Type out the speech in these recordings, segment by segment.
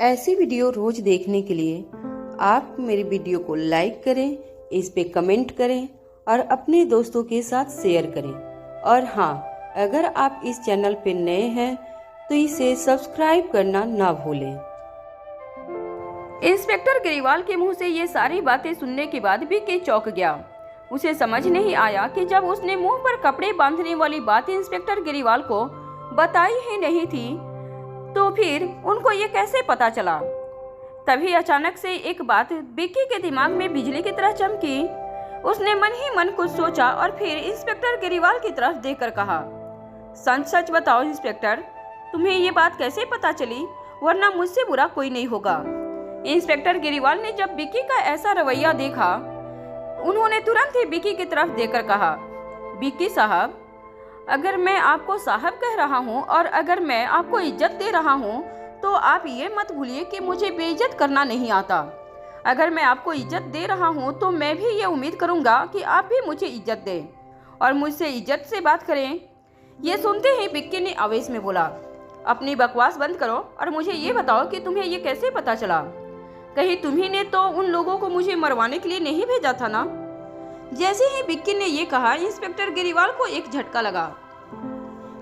ऐसी वीडियो रोज देखने के लिए आप मेरे वीडियो को लाइक करें, इस पे कमेंट करें और अपने दोस्तों के साथ शेयर करें। और हाँ, अगर आप इस चैनल पे नए हैं तो इसे सब्सक्राइब करना ना भूलें। इंस्पेक्टर गिरीवाल के मुंह से ये सारी बातें सुनने के बाद विक्की चौंक गया। उसे समझ नहीं आया कि जब उसने मुंह पर कपड़े बांधने वाली बात इंस्पेक्टर गिरीवाल को बताई ही नहीं थी तो फिर उनको ये कैसे पता चला। तभी अचानक से एक बात विक्की के दिमाग में बिजली की तरह चमकी। उसने मन ही मन कुछ सोचा और फिर इंस्पेक्टर गिरीवाल की तरफ देखकर कहा, सच सच बताओ इंस्पेक्टर, तुम्हें ये बात कैसे पता चली? वरना मुझसे बुरा कोई नहीं होगा। इंस्पेक्टर गिरीवाल ने जब विक्की का ऐसा रवैया देखा, उन्होंने तुरंत ही विक्की की तरफ देखकर कहा, विक्की साहब, अगर मैं आपको साहब कह रहा हूँ और अगर मैं आपको इज्जत दे रहा हूँ तो आप ये मत भूलिए कि मुझे बेइज्जत करना नहीं आता। अगर मैं आपको इज्जत दे रहा हूँ तो मैं भी ये उम्मीद करूँगा कि आप भी मुझे इज्जत दें और मुझसे इज्जत से बात करें। ये सुनते ही विक्की ने आवेश में बोला, अपनी बकवास बंद करो और मुझे ये बताओ कि तुम्हें ये कैसे पता चला? कहीं तुम्ही ने तो उन लोगों को मुझे मरवाने के लिए नहीं भेजा था ना? जैसे ही विक्की ने ये कहा, इंस्पेक्टर गिरीवाल को एक झटका लगा,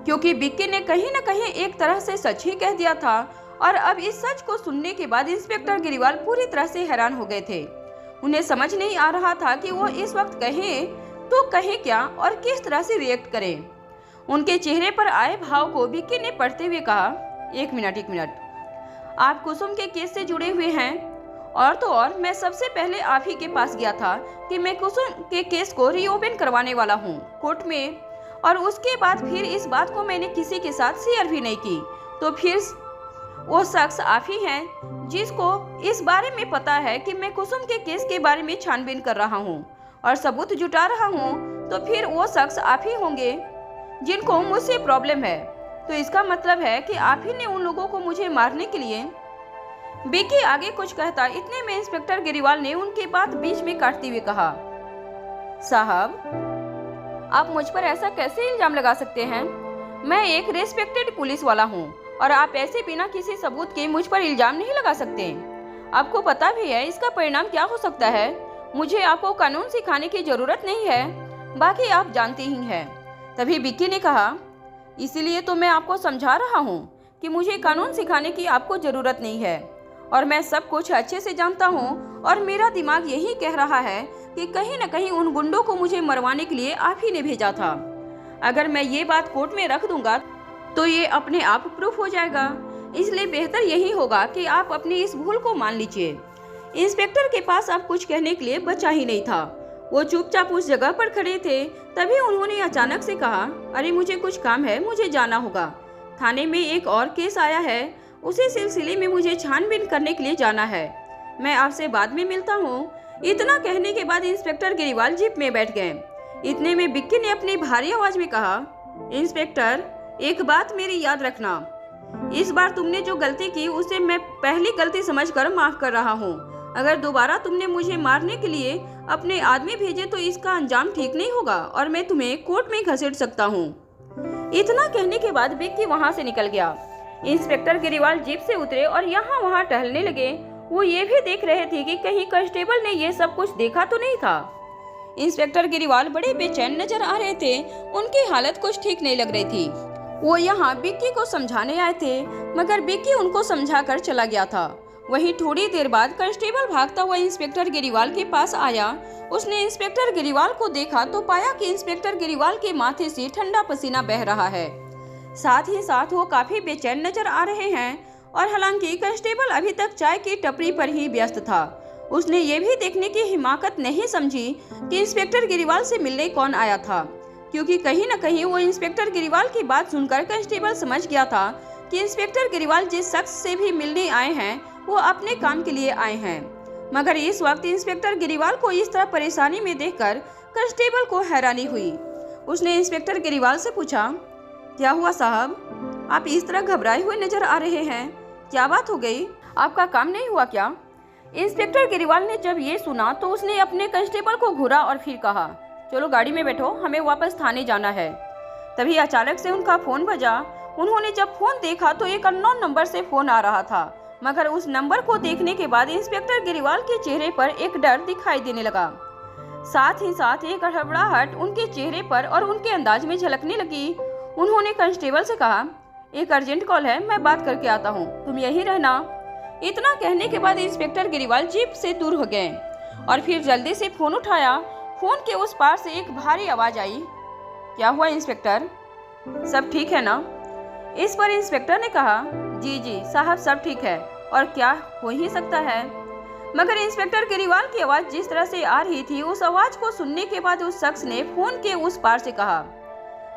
क्योंकि विक्की ने कहीं न कहीं एक तरह से सच ही कह दिया था। और अब इस सच को सुनने के बाद इंस्पेक्टर गिरीवाल पूरी तरह से हैरान हो गए थे। उन्हें समझ नहीं आ रहा था कि वो इस वक्त कहें तो कहें क्या और किस तरह से रिएक्ट करें। उनके चेहरे पर आए भाव को विक्की ने पढ़ते हुए कहा, एक मिनट, आप कुसुम के केस से जुड़े हुए हैं? और तो और मैं सबसे पहले आप ही के पास गया था कि मैं कुसुम के केस को रीओपन करवाने वाला हूँ कोर्ट में, और उसके बाद फिर इस बात को मैंने किसी के साथ शेयर भी नहीं की। तो फिर वो शख्स आप ही हैं जिसको इस बारे में पता है कि मैं कुसुम के केस के बारे में छानबीन कर रहा हूँ और सबूत जुटा रहा हूँ। तो फिर वो शख्स आप ही होंगे जिनको मुझसे प्रॉब्लम है। तो इसका मतलब है कि आप ही ने उन लोगों को मुझे मारने के लिए। विक्की आगे कुछ कहता, इतने में इंस्पेक्टर गिरीवाल ने उनकी बात बीच में काटते हुए कहा, साहब, आप मुझ पर ऐसा कैसे इल्जाम लगा सकते हैं? मैं एक रेस्पेक्टेड पुलिस वाला हूँ और आप ऐसे बिना किसी सबूत के मुझ पर इल्जाम नहीं लगा सकते। आपको पता भी है इसका परिणाम क्या हो सकता है। मुझे आपको कानून सिखाने की जरूरत नहीं है, बाकी आप जानते ही हैं। तभी विक्की ने कहा, इसीलिए तो मैं आपको समझा रहा हूँ कि मुझे कानून सिखाने की आपको जरूरत नहीं है और मैं सब कुछ अच्छे से जानता हूँ और मेरा दिमाग यही कह रहा है कि कहीं न कहीं उन गुंडों को मुझे मरवाने के लिए आप ही ने भेजा था। अगर मैं ये बात कोर्ट में रख दूंगा तो ये अपने आप प्रूफ हो जाएगा। इसलिए बेहतर यही होगा कि आप अपनी इस भूल को मान लीजिए। इंस्पेक्टर के पास अब कुछ कहने के लिए बचा ही नहीं था। वो चुपचाप उस जगह पर खड़े थे। तभी उन्होंने अचानक से कहा, अरे मुझे कुछ काम है, मुझे जाना होगा। थाने में एक और केस आया है, उसी सिलसिले में मुझे छानबीन करने के लिए जाना है। मैं आपसे बाद में मिलता हूँ। इतना कहने के बाद इंस्पेक्टर गिरीवाल जीप में बैठ गए। इतने में विक्की ने अपनी भारी आवाज में कहा, इंस्पेक्टर, एक बात मेरी याद रखना, इस बार तुमने जो गलती की उसे मैं पहली गलती समझकर माफ कर रहा हूँ। अगर दोबारा तुमने मुझे मारने के लिए अपने आदमी भेजे तो इसका अंजाम ठीक नहीं होगा और मैं तुम्हें कोर्ट में घसीट सकता हूँ। इतना कहने के बाद विक्की वहाँ से निकल गया। इंस्पेक्टर गिरीवाल जीप से उतरे और यहाँ वहाँ टहलने लगे। वो ये भी देख रहे थे कि कहीं कांस्टेबल ने ये सब कुछ देखा तो नहीं था। इंस्पेक्टर गिरीवाल बड़े बेचैन नजर आ रहे थे। उनकी हालत कुछ ठीक नहीं लग रही थी। वो यहाँ विक्की को समझाने आए थे, मगर विक्की उनको समझाकर चला गया था। वहीं थोड़ी देर बाद कांस्टेबल भागता हुआ इंस्पेक्टर गिरीवाल के पास आया। उसने इंस्पेक्टर गिरीवाल को देखा तो पाया कि इंस्पेक्टर गिरीवाल के माथे से ठंडा पसीना बह रहा है। साथ ही साथ वो काफी बेचैन नजर आ रहे हैं। और हालांकि कांस्टेबल अभी तक चाय की टपरी पर ही व्यस्त था। उसने ये भी देखने की हिमाकत नहीं समझी कि इंस्पेक्टर गिरीवाल से मिलने कौन आया था, क्योंकि कहीं न कहीं वो इंस्पेक्टर गिरीवाल की बात सुनकर कांस्टेबल समझ गया था कि इंस्पेक्टर गिरीवाल जिस शख्स से भी मिलने आए हैं वो अपने काम के लिए आए हैं। मगर इस वक्त इंस्पेक्टर गिरीवाल को इस तरह परेशानी में देखकर कांस्टेबल को हैरानी हुई। उसने इंस्पेक्टर गिरीवाल से पूछा, क्या हुआ साहब, आप इस तरह घबराए हुए नजर आ रहे हैं, क्या बात हो गई? आपका काम नहीं हुआ क्या? इंस्पेक्टर गिरीवाल ने जब ये सुना तो उसने अपने कांस्टेबल को घूरा और फिर कहा, चलो गाड़ी में बैठो, हमें वापस थाने जाना है। तभी अचानक से उनका फोन बजा। उन्होंने जब फोन देखा तो एक अननोन नंबर से फोन आ रहा था। मगर उस नंबर को देखने के बाद इंस्पेक्टर गिरीवाल के चेहरे पर एक डर दिखाई देने लगा। साथ ही साथ एक घबराहट उनके चेहरे पर और उनके अंदाज में झलकने लगी। उन्होंने कांस्टेबल से कहा, एक अर्जेंट कॉल है, मैं बात करके आता हूँ, तुम यहीं रहना। इतना कहने के बाद इंस्पेक्टर गिरीवाल जीप से दूर हो गए और फिर जल्दी से फोन उठाया। फोन के उस पार से एक भारी आवाज आई, क्या हुआ इंस्पेक्टर, सब ठीक है ना? इस पर इंस्पेक्टर ने कहा, जी जी साहब सब ठीक है, और क्या हो ही सकता है। मगर इंस्पेक्टर गिरीवाल की आवाज जिस तरह से आ रही थी, उस आवाज को सुनने के बाद उस शख्स ने फोन के उस पार से कहा,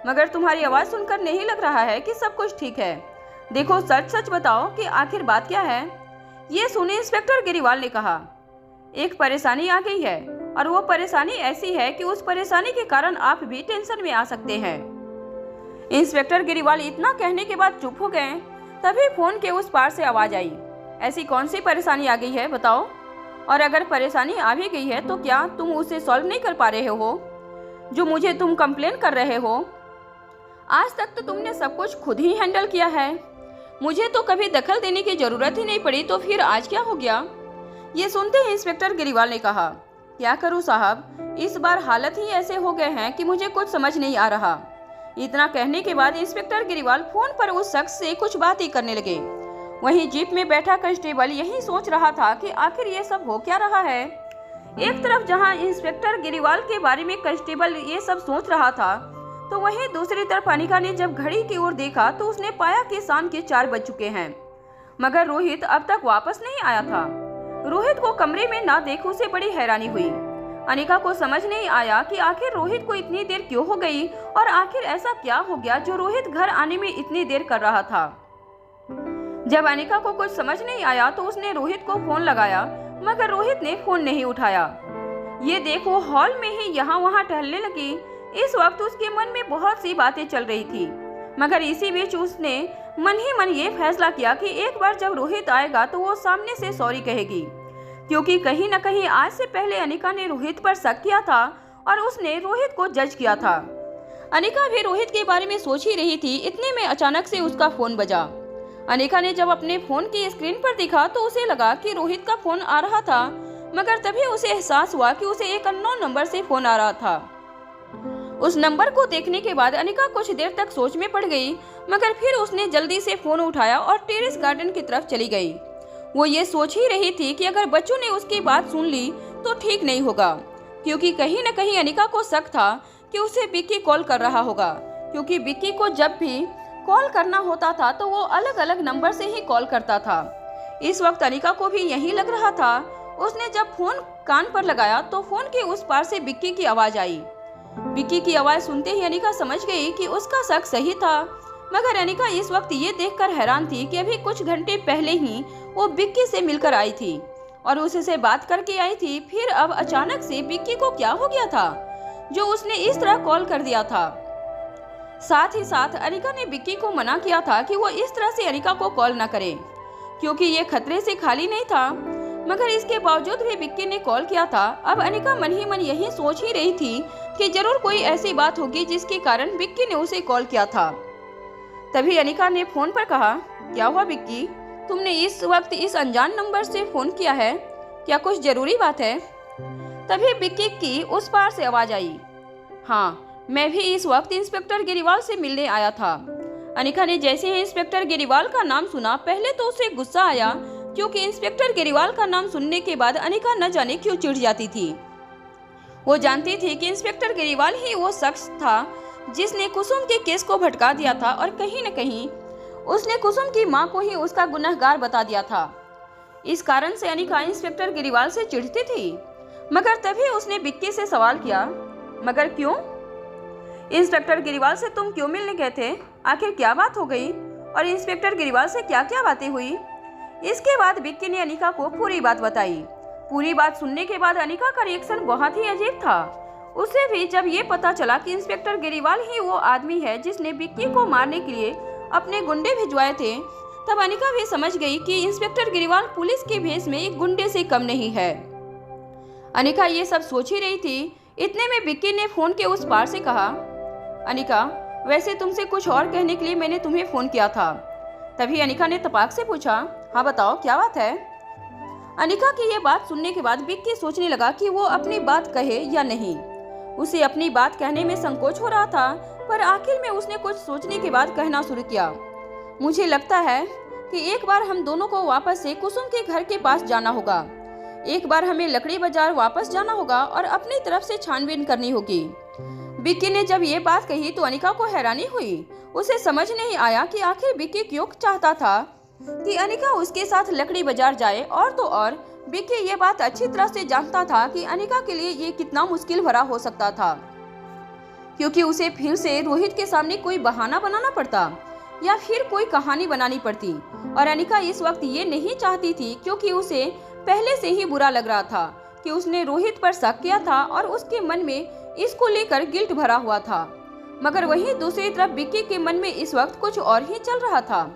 मगर तुम्हारी आवाज सुनकर नहीं लग रहा है कि सब कुछ ठीक है। देखो सच सच बताओ कि आखिर बात क्या है। ये सुने इंस्पेक्टर गिरीवाल ने कहा, एक परेशानी आ गई है और वो परेशानी ऐसी है कि उस परेशानी के कारण आप भी टेंशन में आ सकते हैं। इंस्पेक्टर गिरीवाल इतना कहने के बाद चुप हो गए। तभी फोन के उस पार से आवाज आई, ऐसी कौन सी परेशानी आ गई है बताओ, और अगर परेशानी आ भी गई है तो क्या तुम उसे सॉल्व नहीं कर पा रहे हो, जो मुझे तुम कंप्लेन कर रहे हो। आज तक तो तुमने सब कुछ खुद ही हैंडल किया है, मुझे तो कभी दखल देने की जरूरत ही नहीं पड़ी, तो फिर आज क्या हो गया। ये सुनते ही इंस्पेक्टर गिरीवाल ने कहा, क्या करूं साहब, इस बार हालत ही ऐसे हो गए हैं कि मुझे कुछ समझ नहीं आ रहा। इतना कहने के बाद इंस्पेक्टर गिरीवाल फोन पर उस शख्स से कुछ बात ही करने लगे। वहीं जीप में बैठा कांस्टेबल यही सोच रहा था कि आखिर ये सब हो क्या रहा है। एक तरफ जहां इंस्पेक्टर गिरीवाल के बारे में कांस्टेबल ये सब सोच रहा था, तो वहीं दूसरी तरफ अनिका ने जब घड़ी की ओर देखा तो उसने पाया कि शाम के 4 बज चुके हैं, मगर रोहित अब तक वापस नहीं आया था। रोहित को कमरे में ना देख उसे बड़ी हैरानी हुई। अनिका को समझ नहीं आया कि आखिर रोहित को इतनी देर क्यों हो गई और आखिर ऐसा क्या हो गया जो रोहित घर आने में इतनी देर कर रहा था। जब अनिका को कुछ समझ नहीं आया तो उसने रोहित को फोन लगाया, मगर रोहित ने फोन नहीं उठाया। ये देखो हॉल में ही यहाँ वहाँ टहलने लगी। इस वक्त उसके मन में बहुत सी बातें चल रही थी, मगर इसी बीच उसने मन ही मन ये फैसला किया कि एक बार जब रोहित आएगा तो वो सामने से सॉरी कहेगी, क्योंकि कहीं न कहीं आज से पहले अनिका ने रोहित पर शक किया था और उसने रोहित को जज किया था। अनिका भी रोहित के बारे में सोच ही रही थी, इतने में अचानक से उसका फोन बजा। अनिका ने जब अपने फोन की स्क्रीन पर देखा तो उसे लगा कि रोहित का फोन आ रहा था, मगर तभी उसे एहसास हुआ कि उसे एक अननोन नंबर से फोन आ रहा था। उस नंबर को देखने के बाद अनिका कुछ देर तक सोच में पड़ गई, मगर फिर उसने जल्दी से फोन उठाया और टेरेस गार्डन की तरफ चली गई। वो ये सोच ही रही थी कि अगर बच्चों ने उसकी बात सुन ली तो ठीक नहीं होगा, क्योंकि कहीं न कहीं अनिका को शक था कि उसे विक्की कॉल कर रहा होगा, क्योंकि विक्की को जब भी कॉल करना होता था तो वो अलग अलग नंबर से ही कॉल करता था। इस वक्त अनिका को भी यही लग रहा था। उसने जब फोन कान पर लगाया तो फोन के उस पार से विक्की की आवाज आई। विक्की की आवाज सुनते ही अनिका समझ गई कि उसका शक सही था, मगर अनिका इस वक्त ये देखकर हैरान थी कि अभी कुछ घंटे पहले ही वो विक्की से मिलकर आई थी और उससे बात करके आई थी। फिर अब अचानक से विक्की को क्या हो गया था जो उसने इस तरह कॉल कर दिया था। साथ ही साथ अनिका ने विक्की को मना किया था कि वो इस तरह से अनिका को कॉल न करे, क्योंकि ये खतरे से खाली नहीं था, मगर इसके बावजूद भी विक्की ने कॉल किया था। अब अनिका मन ही मन यही सोच ही रही थी कि जरूर कोई ऐसी बात होगी जिसके कारण विक्की ने उसे कॉल किया था। तभी अनिका ने फोन पर कहा, क्या हुआ विक्की, तुमने इस वक्त इस अनजान नंबर से फोन किया है, क्या कुछ जरूरी बात है? तभी विक्की की उस पार से आवाज आई, हाँ मैं भी इस वक्त इंस्पेक्टर गिरीवाल से मिलने आया था। अनिका ने जैसे ही इंस्पेक्टर गिरीवाल का नाम सुना, पहले तो उसे गुस्सा आया, क्योंकि इंस्पेक्टर गिरीवाल का नाम सुनने के बाद अनिका न जाने क्यों चिढ़ जाती थी। वो जानती थी कि इंस्पेक्टर गिरीवाल ही वो शख्स था जिसने कुसुम के केस को भटका दिया था और कहीं न कहीं उसने कुसुम की मां को ही उसका गुनहगार बता दिया था। इस कारण से अनिका इंस्पेक्टर गिरीवाल से चिढ़ती थी। मगर तभी उसने विक्की से सवाल किया, मगर क्यों? इंस्पेक्टर गिरीवाल से तुम क्यों मिलने गए थे? आखिर क्या बात हो गई और इंस्पेक्टर गिरीवाल से क्या क्या बातें हुई? इसके बाद विक्की ने अनिका को पूरी बात बताई। पूरी बात सुनने के बाद अनिका का रिएक्शन बहुत ही अजीब था। उसे भी जब ये पता चला कि इंस्पेक्टर गिरीवाल ही वो आदमी है जिसने विक्की को मारने के लिए अपने गुंडे भिजवाए थे, तब अनिका भी समझ गई कि इंस्पेक्टर गिरीवाल पुलिस के भेष में एक गुंडे से कम नहीं है। अनिका ये सब सोच ही रही थी, इतने में विक्की ने फोन के उस पार से कहा, अनिका वैसे तुमसे कुछ और कहने के लिए मैंने तुम्हें फोन किया था। तभी अनिका ने तपाक से पूछा, हाँ बताओ क्या बात है। अनिका की ये बात सुनने के बाद विक्की सोचने लगा कि वो अपनी बात कहे या नहीं। उसे अपनी बात कहने में संकोच हो रहा था, पर आखिर में उसने कुछ सोचने के बाद कहना शुरू किया। मुझे लगता है कि एक बार हम दोनों को वापस से कुसुम के घर के पास जाना होगा। एक बार हमें लकड़ी बाजार वापस जाना होगा और अपनी तरफ से छानबीन करनी होगी। विक्की ने जब ये बात कही तो अनिका को हैरानी हुई। उसे समझ नहीं आया कि आखिर विक्की क्यों चाहता था कि अनिका उसके साथ लकड़ी बाजार जाए। और तो और विक्की ये बात अच्छी तरह से जानता था कि अनिका के लिए ये कितना मुश्किल भरा हो सकता था, क्योंकि उसे फिर से रोहित के सामने कोई बहाना बनाना पड़ता या फिर कोई कहानी बनानी पड़ती। और अनिका इस वक्त ये नहीं चाहती थी, क्योंकि उसे पहले से ही बुरा लग रहा था कि उसने रोहित पर शक किया था और उसके मन में इसको लेकर गिल्ट भरा हुआ था। मगर वहीं दूसरी तरफ विक्की के मन में इस वक्त कुछ और ही चल रहा था।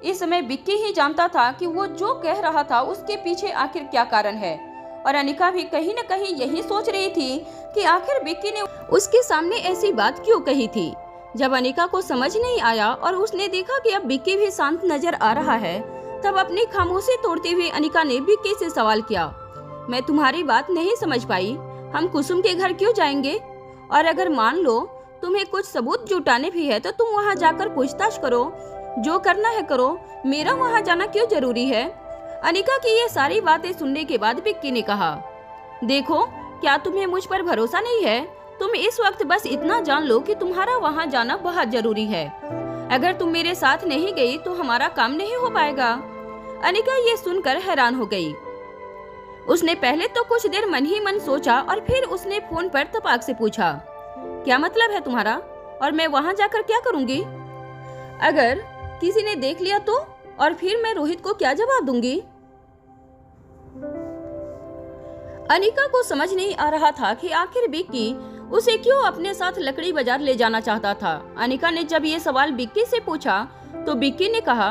इस समय विक्की ही जानता था कि वो जो कह रहा था उसके पीछे आखिर क्या कारण है। और अनिका भी कहीं न कहीं यही सोच रही थी कि आखिर विक्की ने उसके सामने ऐसी बात क्यों कही थी। जब अनिका को समझ नहीं आया और उसने देखा कि अब विक्की भी शांत नजर आ रहा है, तब अपनी खामोशी तोड़ते हुए अनिका ने विक्की से सवाल किया, मैं तुम्हारी बात नहीं समझ पाई। हम कुसुम के घर क्यों जाएंगे? और अगर मान लो तुम्हें कुछ सबूत जुटाने भी है तो तुम वहाँ जाकर पूछताछ करो, जो करना है करो, मेरा वहाँ जाना क्यों जरूरी है? अनिका की ये सारी बातें सुनने के बाद विक्की ने कहा, देखो क्या तुम्हें मुझ पर भरोसा नहीं है? तुम इस वक्त बस इतना जान लो कि तुम्हारा वहाँ जाना बहुत जरूरी है। अगर तुम मेरे साथ नहीं गई तो हमारा काम नहीं हो पाएगा। अनिका ये सुनकर हैरान हो गई। उसने पहले तो कुछ देर मन ही मन सोचा और फिर उसने फोन पर तपाक से पूछा, क्या मतलब है तुम्हारा? और मैं वहाँ जाकर क्या करूँगी? अगर किसी ने देख लिया तो? और फिर मैं रोहित को क्या जवाब दूंगी? अनिका को समझ नहीं आ रहा था कि आखिर विक्की उसे क्यों अपने साथ लकड़ी बाजार ले जाना चाहता था। अनिका ने जब ये सवाल विक्की से पूछा तो विक्की ने कहा,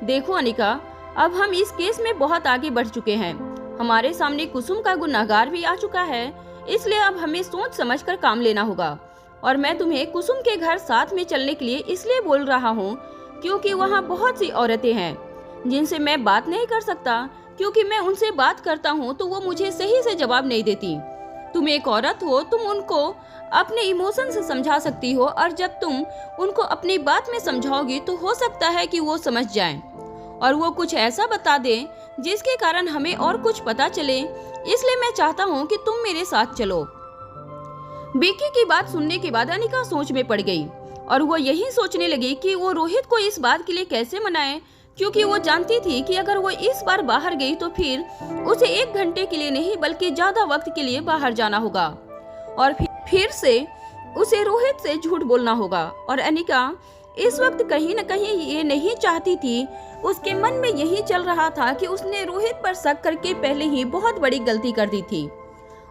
देखो अनिका, अब हम इस केस में बहुत आगे बढ़ चुके हैं। हमारे सामने कुसुम का गुनहगार भी आ चुका है, इसलिए अब हमें सोच समझकर काम लेना होगा। और मैं तुम्हें कुसुम के घर साथ में चलने के लिए इसलिए बोल रहा हूँ क्योंकि वहाँ बहुत सी औरतें हैं जिनसे मैं बात नहीं कर सकता, क्योंकि मैं उनसे बात करता हूँ तो वो मुझे सही से जवाब नहीं देती। तुम एक औरत हो, तुम उनको अपने इमोशन से समझा सकती हो, और जब तुम उनको अपनी बात में समझाओगी तो हो सकता है कि वो समझ जाएं और वो कुछ ऐसा बता दें जिसके कारण हमें और कुछ पता चले। इसलिए मैं चाहता हूँ कि तुम मेरे साथ चलो। विक्की की बात सुनने के बाद अनिका सोच में पड़ गई और वो यही सोचने लगी कि वो रोहित को इस बात के लिए कैसे मनाए, क्योंकि वो जानती थी कि अगर वो इस बार बाहर गई तो फिर उसे 1 घंटे के लिए नहीं बल्कि ज्यादा वक्त के लिए बाहर जाना होगा और फिर से उसे रोहित से झूठ बोलना होगा। और अनिका इस वक्त कहीं न कहीं ये नहीं चाहती थी, उसके मन में यही चल रहा था कि उसने रोहित पर शक करके पहले ही बहुत बड़ी गलती कर दी थी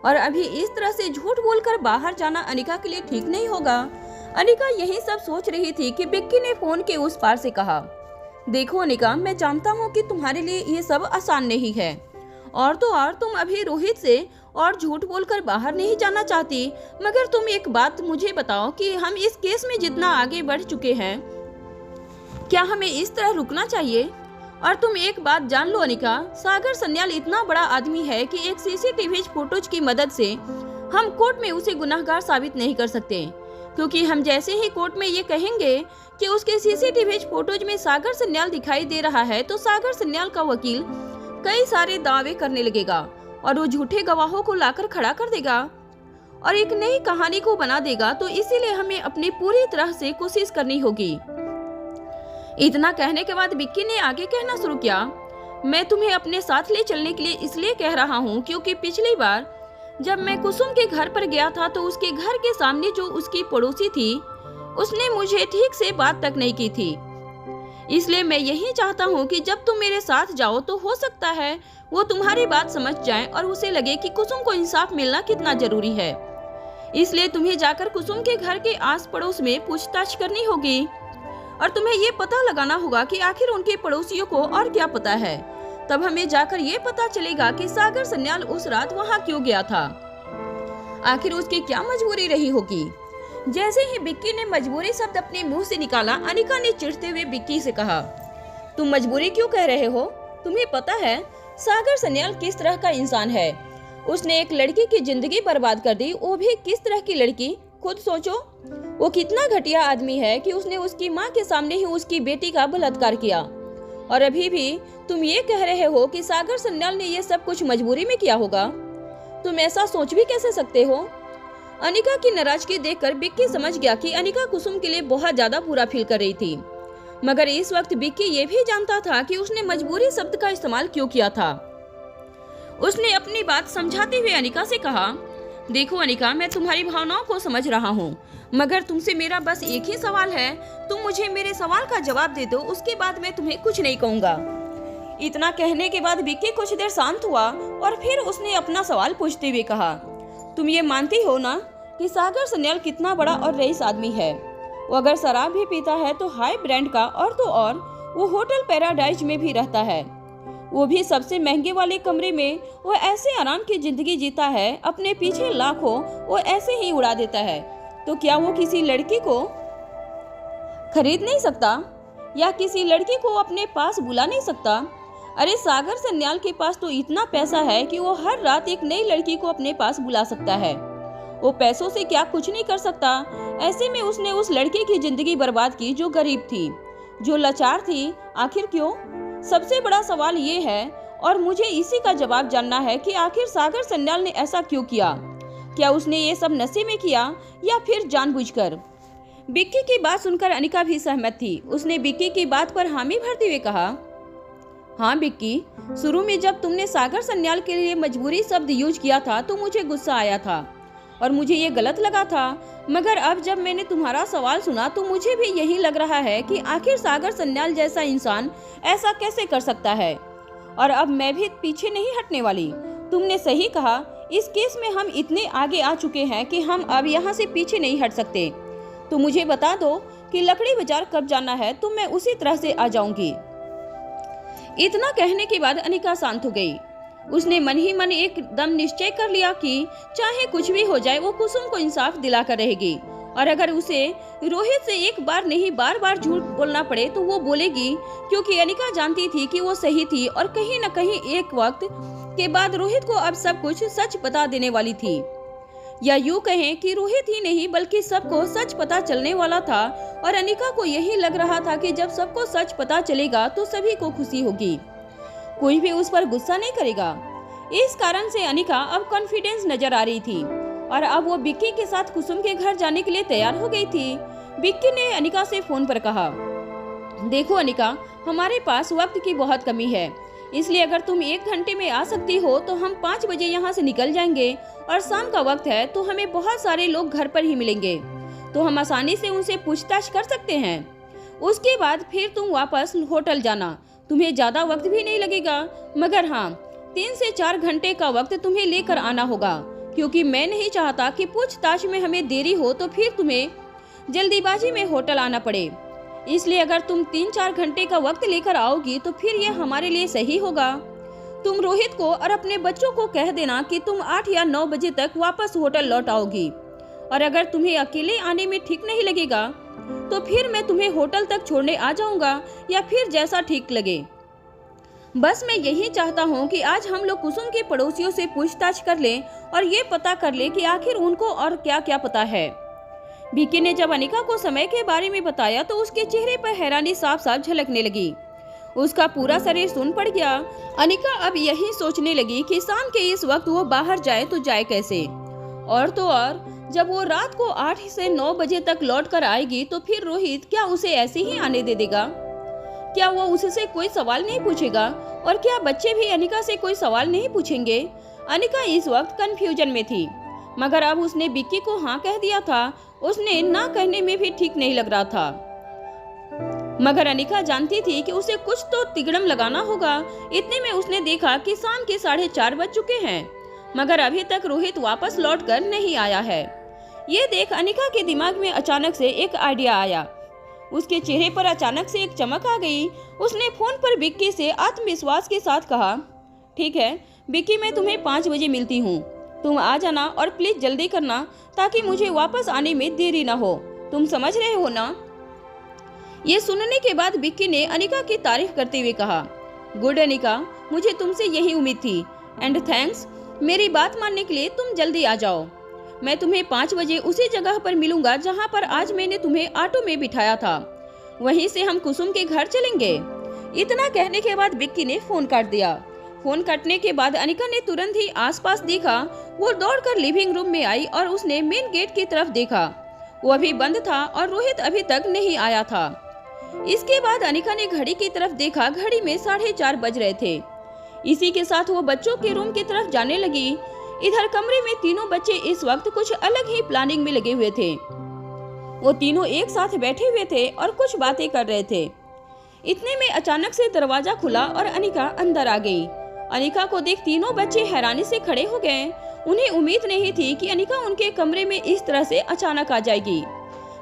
और अभी इस तरह से झूठ बोलकर बाहर जाना अनिका के लिए ठीक नहीं होगा। अनिका यही सब सोच रही थी कि विक्की ने फोन के उस पार से कहा, देखो अनिका, मैं जानता हूँ कि तुम्हारे लिए ये सब आसान नहीं है, और तो और तुम अभी रोहित से और झूठ बोलकर बाहर नहीं जाना चाहती, मगर तुम एक बात मुझे बताओ कि हम इस केस में जितना आगे बढ़ चुके हैं, क्या हमें इस तरह रुकना चाहिए? और तुम एक बात जान लो अनिका, सागर सन्याल इतना बड़ा आदमी है कि एक सीसीटीवी फुटेज की मदद से हम कोर्ट में उसे गुनाहगार साबित नहीं कर सकते, क्योंकि हम जैसे ही कोर्ट में ये कहेंगे कि उसके सीसीटीवी फुटेज में सागर सन्याल दिखाई दे रहा है तो सागर सन्याल का वकील कई सारे दावे करने लगेगा और वो झूठे गवाहों को लाकर खड़ा कर देगा और एक नई कहानी को बना देगा। तो इसीलिए हमें अपनी पूरी तरह से कोशिश करनी होगी। इतना कहने के बाद विक्की ने आगे कहना शुरू किया, मैं तुम्हें अपने साथ ले चलने के लिए इसलिए कह रहा हूँ क्योंकि पिछली बार जब मैं कुसुम के घर पर गया था तो उसके घर के सामने जो उसकी पड़ोसी थी उसने मुझे ठीक से बात तक नहीं की थी। इसलिए मैं यही चाहता हूँ कि जब तुम मेरे साथ जाओ तो हो सकता है वो तुम्हारी बात समझ जाए और उसे लगे कि कुसुम को इंसाफ मिलना कितना जरूरी है। इसलिए तुम्हें जाकर कुसुम के घर के आस पड़ोस में पूछताछ करनी होगी और तुम्हें ये पता लगाना होगा कि आखिर उनके पड़ोसियों को और क्या पता है। तब हमें जाकर ये पता चलेगा कि सागर सन्याल उस रात वहाँ क्यों गया था, आखिर उसकी क्या मजबूरी रही होगी। जैसे ही विक्की ने मजबूरी शब्द अपने मुंह से निकाला, अनिका ने चिढ़ते हुए विक्की से कहा, तुम मजबूरी क्यों कह रहे हो? तुम्हें पता है सागर सन्याल किस तरह का इंसान है? उसने एक लड़की की जिंदगी बर्बाद कर दी, वो भी किस तरह की लड़की, खुद सोचो। वो कितना घटिया आदमी है कि उसने उसकी माँ के सामने ही उसकी बेटी का बलात्कार किया, और अभी भी तुम ये कह रहे हो कि सागर सन्याल ने ये सब कुछ मजबूरी में किया होगा। तुम ऐसा सोच भी कैसे सकते हो? अनिका की नाराजगी देखकर बिक्की समझ गया कि अनिका कुसुम के लिए बहुत ज्यादा बुरा फील कर रही थी, मगर इस वक्त बिक्की ये भी जानता था कि उसने मजबूरी शब्द का इस्तेमाल क्यों किया था। उसने अपनी बात समझाते हुए अनिका से कहा, देखो अनिका, मैं तुम्हारी भावनाओं को समझ रहा हूँ, मगर तुमसे मेरा बस एक ही सवाल है, तुम मुझे मेरे सवाल का जवाब दे दो, उसके बाद मैं तुम्हें कुछ नहीं कहूँगा। इतना कहने के बाद बिक्की कुछ देर शांत हुआ और फिर उसने अपना सवाल पूछते हुए कहा, तुम ये मानती हो ना कि सागर सन्याल कितना बड़ा और रईस आदमी है? वो अगर शराब भी पीता है तो हाई ब्रांड का, और तो और वो होटल पैराडाइज में भी रहता है, वो भी सबसे महंगे वाले कमरे में। वो ऐसे आराम की जिंदगी जीता है, अपने पीछे लाखों वो ऐसे ही उड़ा देता है। तो क्या वो किसी लड़की को खरीद नहीं सकता या किसी लड़की को अपने पास बुला नहीं सकता? अरे सागर सन्याल के पास तो इतना पैसा है कि वो हर रात एक नई लड़की को अपने पास बुला सकता है। वो पैसों से क्या कुछ नहीं कर सकता? ऐसे में उसने उस लड़की की जिंदगी बर्बाद की जो गरीब थी, जो लाचार थी। आखिर क्यों? सबसे बड़ा सवाल ये है, और मुझे इसी का जवाब जानना है कि आखिर सागर सन्याल ने ऐसा क्यों किया? क्या उसने ये सब नशे में किया या फिर जानबूझकर? बिक्की की बात सुनकर अनिका भी सहमत थी। उसने बिक्की की बात पर हामी भरते हुए कहा, हाँ बिक्की, शुरू में जब तुमने सागर सन्याल के लिए मजबूरी शब्द यूज किया था तो मुझे गुस्सा आया था और मुझे ये गलत लगा था, मगर अब जब मैंने तुम्हारा सवाल सुना तो मुझे भी यही लग रहा है कि आखिर सागर सन्याल जैसा इंसान ऐसा कैसे कर सकता है। और अब मैं भी पीछे नहीं हटने वाली। तुमने सही कहा, इस केस में हम इतने आगे आ चुके हैं कि हम अब यहाँ से पीछे नहीं हट सकते। तो मुझे बता दो कि लकड़ी बाजार कब जाना है, तो मैं उसी तरह से आ जाऊंगी। इतना कहने के बाद अनिका शांत हो गई। उसने मन ही मन एकदम निश्चय कर लिया कि चाहे कुछ भी हो जाए वो कुसुम को इंसाफ दिलाकर रहेगी, और अगर उसे रोहित से एक बार नहीं बार बार झूठ बोलना पड़े तो वो बोलेगी, क्योंकि अनिका जानती थी कि वो सही थी और कहीं न कहीं एक वक्त के बाद रोहित को अब सब कुछ सच बता देने वाली थी। या यूँ कहें कि रोहित ही नहीं बल्कि सबको सच पता चलने वाला था, और अनिका को यही लग रहा था कि जब सबको सच पता चलेगा तो सभी को खुशी होगी, कोई भी उस पर गुस्सा नहीं करेगा। इस कारण से अनिका अब कॉन्फिडेंस नजर आ रही थी और अब वो बिक्की के साथ कुसुम के घर जाने के लिए तैयार हो गई थी। बिक्की ने अनिका से फोन पर कहा, देखो अनिका, हमारे पास वक्त की बहुत कमी है, इसलिए अगर तुम 1 घंटे में आ सकती हो तो हम 5 बजे यहाँ से निकल जाएंगे, और शाम का वक्त है तो हमें बहुत सारे लोग घर पर ही मिलेंगे, तो हम आसानी से उनसे पूछताछ कर सकते हैं। उसके बाद फिर तुम वापस होटल जाना, तुम्हें ज्यादा वक्त भी नहीं लगेगा, मगर हाँ 3 से 4 घंटे का वक्त तुम्हें लेकर आना होगा, क्योंकि मैं नहीं चाहता कि पूछताछ में हमें देरी हो तो फिर तुम्हें जल्दीबाजी में होटल आना पड़े। इसलिए अगर तुम 3-4 घंटे का वक्त लेकर आओगी तो फिर यह हमारे लिए सही होगा। तुम रोहित को और अपने बच्चों को कह देना कि तुम 8 या 9 बजे तक वापस होटल लौट आओगी, और अगर तुम्हें अकेले आने में ठीक नहीं लगेगा तो फिर मैं तुम्हें होटल तक छोड़ने आ जाऊंगा, या फिर जैसा ठीक लगे। बस मैं यही चाहता हूँ कि आज हम लोग कुसुम के पड़ोसियों से पूछताछ कर लें और ये पता कर लें कि आखिर उनको और क्या क्या पता है। बिक्की ने जब अनिका को समय के बारे में बताया तो उसके चेहरे पर हैरानी साफ साफ झलकने लगी। उसका पूरा शरीर सुन पड़ गया। अनिका अब यही सोचने लगी कि शाम के इस वक्त वो बाहर जाए तो जाए कैसे, और तो और जब वो रात को 8 से 9 बजे तक लौट कर आएगी तो फिर रोहित क्या उसे ऐसे ही आने दे देगा? क्या वो उससे कोई सवाल नहीं पूछेगा? और क्या बच्चे भी अनिका से कोई सवाल नहीं पूछेंगे? अनिका इस वक्त कंफ्यूजन में थी, मगर अब उसने बिक्की को हाँ कह दिया था, उसने ना कहने में भी ठीक नहीं लग रहा था। मगर अनिका जानती थी कि उसे कुछ तो तिगड़म लगाना होगा। इतने में उसने देखा कि शाम के 4:30 बज चुके हैं, मगर अभी तक रोहित वापस लौटकर नहीं आया है। ये देख अनिका के दिमाग में अचानक से एक आइडिया आया। उसके चेहरे पर अचानक से एक चमक आ गई। उसने फोन पर बिक्की से आत्मविश्वास के साथ कहा, ठीक है बिक्की, मैं तुम्हें 5 बजे मिलती हूँ, तुम आ जाना और प्लीज जल्दी करना ताकि मुझे वापस आने में देरी ना हो, तुम समझ रहे हो ना? ये सुनने के बाद बिक्की ने अनिका की तारीफ करते हुए कहा, गुड अनिका, मुझे तुमसे यही उम्मीद थी। एंड थैंक्स मेरी बात मानने के लिए। तुम जल्दी आ जाओ। मैं तुम्हें 5 बजे उसी जगह पर मिलूंगा जहां पर आज मैंने तुम्हें ऑटो में बिठाया था। वहीं से हम कुसुम के घर चलेंगे। इतना कहने के बाद विक्की ने फोन काट दिया। फोन कटने के बाद अनिका ने तुरंत ही आसपास देखा। वो दौड़कर लिविंग रूम में आई और उसने मेन गेट की तरफ देखा। वो अभी बंद था और रोहित अभी तक नहीं आया था। इसके बाद अनिका ने घड़ी की तरफ देखा। घड़ी में 4:30 बज रहे थे। इसी के साथ वो बच्चों के रूम की तरफ जाने लगी। इधर कमरे में तीनों बच्चे इस वक्त कुछ अलग ही प्लानिंग में लगे हुए थे। वो तीनों एक साथ बैठे हुए थे और कुछ बातें कर रहे थे। इतने में अचानक से दरवाजा खुला और अनिका अंदर आ गई। अनिका को देख तीनों बच्चे हैरानी से खड़े हो गए। उन्हें उम्मीद नहीं थी कि अनिका उनके कमरे में इस तरह से अचानक आ जाएगी।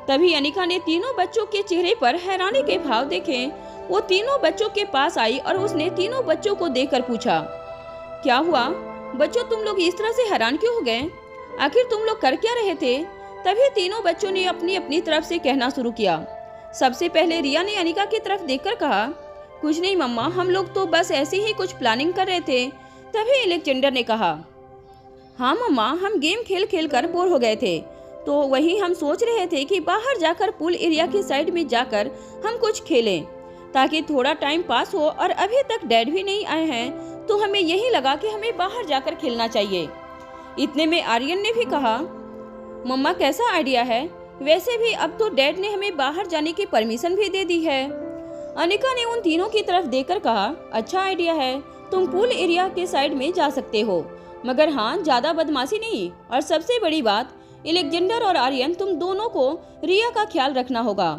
तभी अनिका ने तीनों बच्चों के चेहरे पर हैरानी के भाव देखे। वो तीनों बच्चों के पास आई और उसने तीनों बच्चों को देखकर पूछा, क्या हुआ बच्चों, तुम लोग इस तरह से हैरान क्यों हो गए? आखिर तुम लोग कर क्या रहे थे? तभी तीनों बच्चों ने अपनी अपनी तरफ से कहना शुरू किया। सबसे पहले रिया ने अनिका की तरफ देखकर कहा, कुछ नहीं मम्मा, हम लोग तो बस ऐसे ही कुछ प्लानिंग कर रहे थे। तभी अलेक्जेंडर ने कहा, हाँ मम्मा, हम गेम खेल खेल कर बोर हो गए थे, तो वही हम सोच रहे थे कि बाहर जाकर पूल एरिया की साइड में जाकर हम कुछ खेलें ताकि थोड़ा टाइम पास हो। और अभी तक डैड भी नहीं आए हैं तो हमें यही लगा कि हमें बाहर जाकर खेलना चाहिए। इतने में आर्यन ने भी कहा, मम्मा कैसा आइडिया है, वैसे भी अब तो डैड ने हमें बाहर जाने की परमिशन भी दे दी है। अनिका ने उन तीनों की तरफ देखकर कहा, अच्छा आइडिया है, तुम पूल एरिया के साइड में जा सकते हो, मगर हाँ ज्यादा बदमाशी नहीं। और सबसे बड़ी बात, अलेक्जेंडर और आर्यन तुम दोनों को रिया का ख्याल रखना होगा।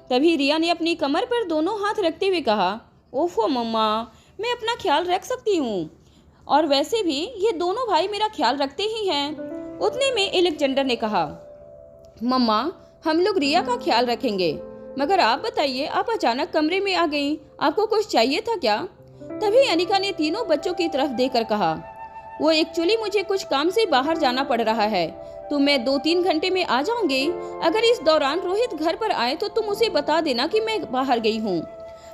तभी रिया ने अपनी कमर पर दोनों हाथ रखते हुए कहा, ओफो मम्मा, मैं अपना ख्याल रख सकती हूँ, और वैसे भी ये दोनों भाई मेरा ख्याल रखते ही हैं। उतने में अलेक्जेंडर ने कहा, मम्मा हम लोग रिया का ख्याल रखेंगे, मगर आप बताइए, आप अचानक कमरे में आ गई, आपको कुछ चाहिए था क्या? तभी अनिका ने तीनों बच्चों की तरफ देखकर कहा, वो एक्चुअली मुझे कुछ काम से बाहर जाना पड़ रहा है, तो मैं 2-3 घंटे में आ जाऊंगी। अगर इस दौरान रोहित घर पर आए तो तुम उसे बता देना कि मैं बाहर गई हूँ।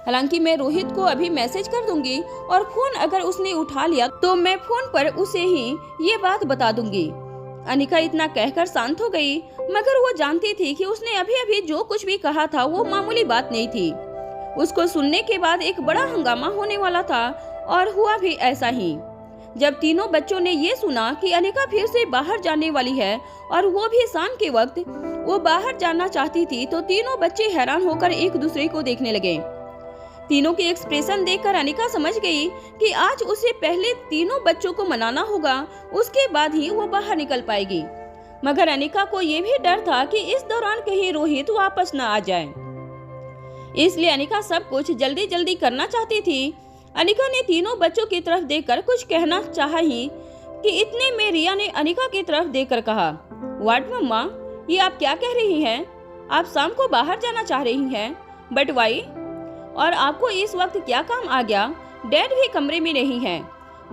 हालांकि मैं रोहित को अभी मैसेज कर दूंगी और फोन अगर उसने उठा लिया तो मैं फोन पर उसे ही ये बात बता दूंगी। अनिका इतना कहकर शांत हो गई, मगर वो जानती थी कि उसने अभी अभी जो कुछ भी कहा था वो मामूली बात नहीं थी। उसको सुनने के बाद एक बड़ा हंगामा होने वाला था, और हुआ भी ऐसा ही। जब तीनों बच्चों ने ये सुना कि अनिका फिर से बाहर जाने वाली है और वो भी शाम के वक्त वो बाहर जाना चाहती थी, तो तीनों बच्चे हैरान होकर एक दूसरे को देखने लगे। तीनों के एक्सप्रेशन देखकर अनिका समझ गई कि आज उसे पहले तीनों बच्चों को मनाना होगा, उसके बाद ही वो बाहर निकल पाएगी। मगर अनिका को ये भी डर था कि इस दौरान कहीं रोहित वापस न आ जाए, इसलिए अनिका सब कुछ जल्दी जल्दी करना चाहती थी। अनिका ने तीनों बच्चों की तरफ देखकर कुछ कहना चाहा ही कि इतने में रिया ने अनिका की तरफ देखकर कहा, व्हाट मम्मा, ये आप क्या कह रही हैं? आप शाम को बाहर जाना चाह रही हैं, बट वाई? और आपको इस वक्त क्या काम आ गया? डैड भी कमरे में नहीं है।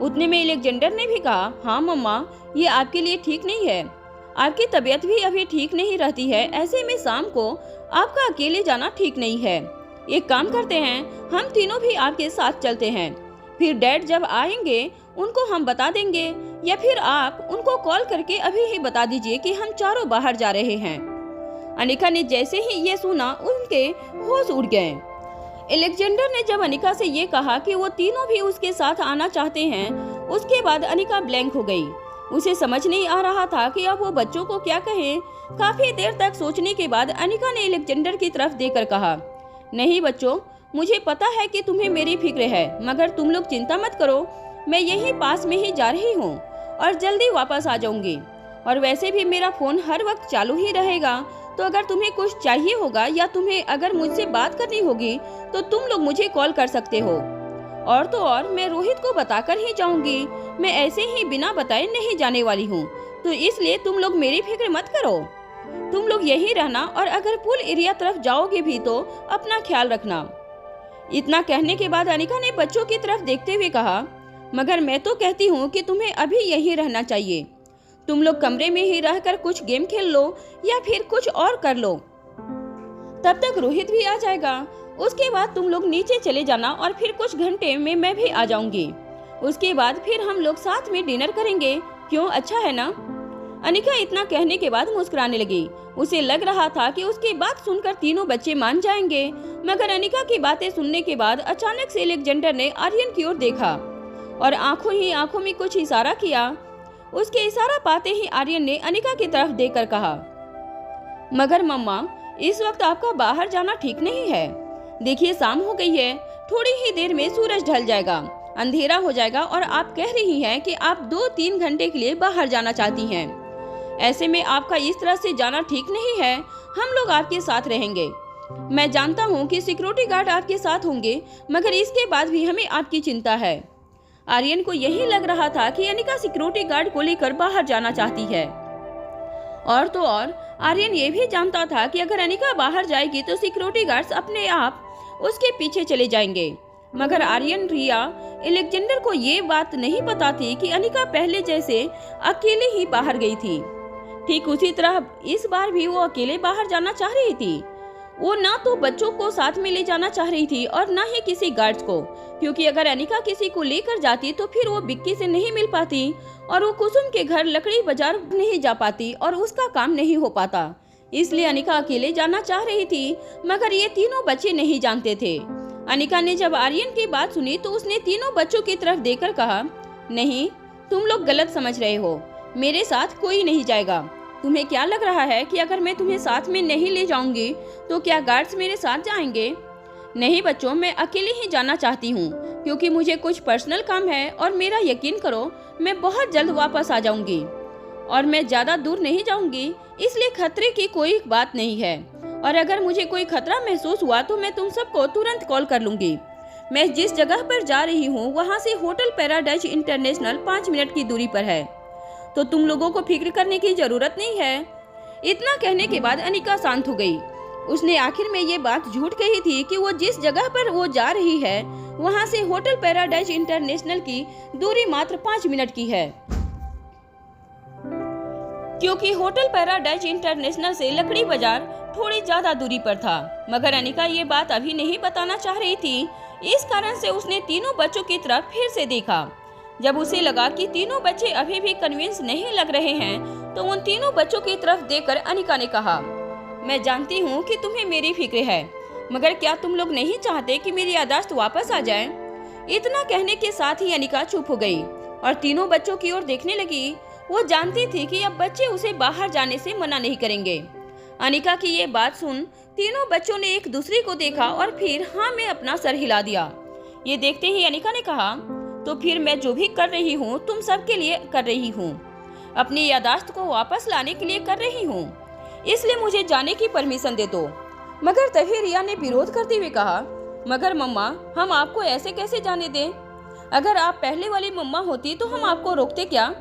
उतने में अलेक्जेंडर ने भी कहा, हाँ मम्मा, ये आपके लिए ठीक नहीं है, आपकी तबीयत भी अभी ठीक नहीं रहती है, ऐसे में शाम को आपका अकेले जाना ठीक नहीं है। एक काम करते हैं, हम तीनों भी आपके साथ चलते हैं, फिर डैड जब आएंगे उनको हम बता देंगे, या फिर आप उनको कॉल करके अभी ही बता दीजिए कि हम चारों बाहर जा रहे हैं। अनिका ने जैसे ही ये सुना उनके होश उड़ गए। अलेक्जेंडर ने जब अनिका से ये कहा कि वो तीनों भी उसके साथ आना चाहते हैं, उसके बाद अनिका ब्लैंक हो गई। उसे समझ नहीं आ रहा था कि अब वो बच्चों को क्या कहे। काफी देर तक सोचने के बाद अनिका ने अलेक्जेंडर की तरफ देखकर कहा, नहीं बच्चों, मुझे पता है कि तुम्हें मेरी फिक्र है, मगर तुम लोग चिंता मत करो, मैं यहीं पास में ही जा रही हूँ और जल्दी वापस आ जाऊंगी। और वैसे भी मेरा फोन हर वक्त चालू ही रहेगा, तो अगर तुम्हें कुछ चाहिए होगा या तुम्हें अगर मुझसे बात करनी होगी तो तुम लोग मुझे कॉल कर सकते हो। और तो और मैं रोहित को बताकर ही जाऊंगी, मैं ऐसे ही बिना बताए नहीं जाने वाली हूँ, तो इसलिए तुम लोग मेरी फिक्र मत करो। तुम लोग यहीं रहना, और अगर पूल एरिया तरफ जाओगे भी तो अपना ख्याल रखना। इतना कहने के बाद अनिका ने बच्चों की तरफ देखते हुए कहा, मगर मैं तो कहती हूँ कि तुम्हें अभी यहीं रहना चाहिए। तुम लोग कमरे में ही रहकर कुछ गेम खेल लो या फिर कुछ और कर लो, तब तक रोहित भी आ जाएगा उसके बाद तुम लोग नीचे चले जाना और फिर कुछ घंटे में मैं भी आ जाऊंगी। उसके बाद फिर हम लोग साथ में डिनर करेंगे। क्यों, अच्छा है ना? अनिका इतना कहने के बाद मुस्कुराने लगी। उसे लग रहा था कि उसकी बात सुनकर तीनों बच्चे मान जाएंगे, मगर अनिका की बातें सुनने के बाद अचानक से अलेक्जेंडर ने आर्यन की ओर देखा और आंखों ही आंखों में कुछ इशारा किया। उसके इशारा पाते ही आर्यन ने अनिका की तरफ देखकर कहा, मगर मम्मा, इस वक्त आपका बाहर जाना ठीक नहीं है। देखिए, शाम हो गई है, थोड़ी ही देर में सूरज ढल जाएगा, अंधेरा हो जाएगा और आप कह रही हैं कि आप 2-3 घंटे के लिए बाहर जाना चाहती हैं। ऐसे में आपका इस तरह से जाना ठीक नहीं है। हम लोग आपके साथ रहेंगे। मैं जानता हूँ कि सिक्योरिटी गार्ड आपके साथ होंगे, मगर इसके बाद भी हमें आपकी चिंता है। आर्यन को यही लग रहा था कि अनिका सिक्योरिटी गार्ड को लेकर बाहर जाना चाहती है। और तो और आर्यन ये भी जानता था कि अगर अनिका बाहर जाएगी तो सिक्योरिटी गार्ड्स अपने आप उसके पीछे चले जाएंगे। मगर आर्यन, रिया, अलेक्जेंडर को ये बात नहीं पता थी कि अनिका पहले जैसे अकेले ही बाहर गई थी। ठीक उसी तरह इस बार भी वो अकेले बाहर जाना चाह रही थी। वो ना तो बच्चों को साथ में ले जाना चाह रही थी और ना ही किसी गार्ड्स को, क्योंकि अगर अनिका किसी को लेकर जाती तो फिर वो बिक्की से नहीं मिल पाती और वो कुसुम के घर लकड़ी बाजार नहीं जा पाती और उसका काम नहीं हो पाता। इसलिए अनिका अकेले जाना चाह रही थी, मगर ये तीनों बच्चे नहीं जानते थे। अनिका ने जब आर्यन की बात सुनी तो उसने तीनों बच्चों की तरफ देखकर कहा, नहीं, तुम लोग गलत समझ रहे हो, मेरे साथ कोई नहीं जाएगा। तुम्हें क्या लग रहा है कि अगर मैं तुम्हें साथ में नहीं ले जाऊंगी तो क्या गार्ड्स मेरे साथ जाएंगे? नहीं बच्चों, मैं अकेले ही जाना चाहती हूँ, क्योंकि मुझे कुछ पर्सनल काम है और मेरा यकीन करो, मैं बहुत जल्द वापस आ जाऊंगी और मैं ज्यादा दूर नहीं जाऊंगी, इसलिए खतरे की कोई बात नहीं है। और अगर मुझे कोई खतरा महसूस हुआ तो मैं तुम सबको तुरंत कॉल कर लूंगी। मैं जिस जगह पर जा रही हूँ वहाँ से होटल पैराडाइज इंटरनेशनल 5 मिनट की दूरी पर है, तो तुम लोगों को फिक्र करने की जरूरत नहीं है। इतना कहने के बाद अनिका शांत हो गई। उसने आखिर में ये बात झूठ कही थी कि वो जिस जगह पर वो जा रही है वहाँ से होटल पैराडाइज इंटरनेशनल की दूरी मात्र 5 मिनट की है, क्योंकि होटल पैराडाइज इंटरनेशनल से लकड़ी बाजार थोड़ी ज्यादा दूरी पर था। मगर अनिका ये बात अभी नहीं बताना चाह रही थी, इस कारण से उसने तीनों बच्चों की तरफ फिर से देखा। जब उसे लगा कि तीनों बच्चे अभी भी कन्विंस नहीं लग रहे हैं, तो उन तीनों बच्चों की तरफ देखकर अनिका ने कहा, मैं जानती हूँ कि तुम्हें मेरी फिक्र है, मगर क्या तुम लोग नहीं चाहते कि मेरी याददाश्त वापस आ जाए? इतना कहने के साथ ही अनिका चुप हो गई और तीनों बच्चों की ओर देखने लगी। वो जानती थी कि अब बच्चे उसे बाहर जाने से मना नहीं करेंगे। अनिका की ये बात सुन तीनों बच्चों ने एक दूसरे को देखा और फिर हाँ में अपना सर हिला दिया। ये देखते ही अनिका ने कहा, तो फिर मैं जो भी कर रही हूँ तुम सबके लिए कर रही हूँ, अपनी याददाश्त को वापस लाने के लिए कर रही हूँ, इसलिए मुझे जाने की परमिशन दे दो। मगर तभी रिया ने विरोध करते हुए कहा, मगर मम्मा, हम आपको ऐसे कैसे जाने दें? अगर आप पहले वाली मम्मा होती तो हम आपको रोकते क्या?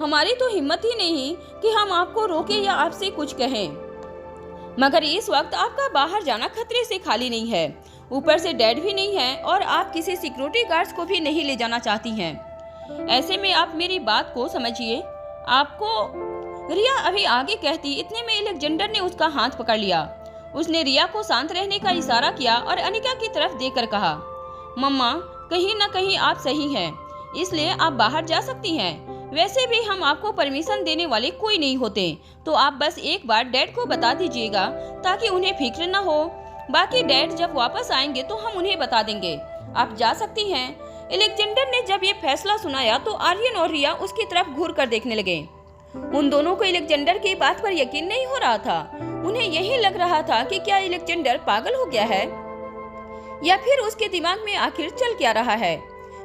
हमारी तो हिम्मत ही नहीं कि हम आपको रोके या आपसे कुछ कहें। मगर इस वक्त आपका बाहर जाना खतरे से खाली नहीं है, ऊपर से डैड भी नहीं है और आप किसी सिक्योरिटी गार्ड्स को भी नहीं ले जाना चाहती हैं। ऐसे में आप मेरी बात को समझिए। आपको रिया अभी आगे कहती, इतने में अलेक्जेंडर ने उसका हाथ पकड़ लिया। उसने रिया को शांत रहने का इशारा किया और अनिका की तरफ देखकर कहा, मम्मा, कहीं न कहीं आप सही हैं, इसलिए आप बाहर जा सकती हैं। वैसे भी हम आपको परमिशन देने वाले कोई नहीं होते, तो आप बस एक बार डैड को बता दीजिएगा ताकि उन्हें फिक्र न हो। बाकी डैड जब वापस आएंगे तो हम उन्हें बता देंगे। आप जा सकती हैं। अलेक्जेंडर ने जब ये फैसला सुनाया तो आर्यन और रिया उसकी तरफ घूर कर देखने लगे। उन दोनों को अलेक्जेंडर की बात पर यकीन नहीं हो रहा था। उन्हें यही लग रहा था कि क्या अलेक्जेंडर पागल हो गया है या फिर उसके दिमाग में आखिर चल क्या रहा है,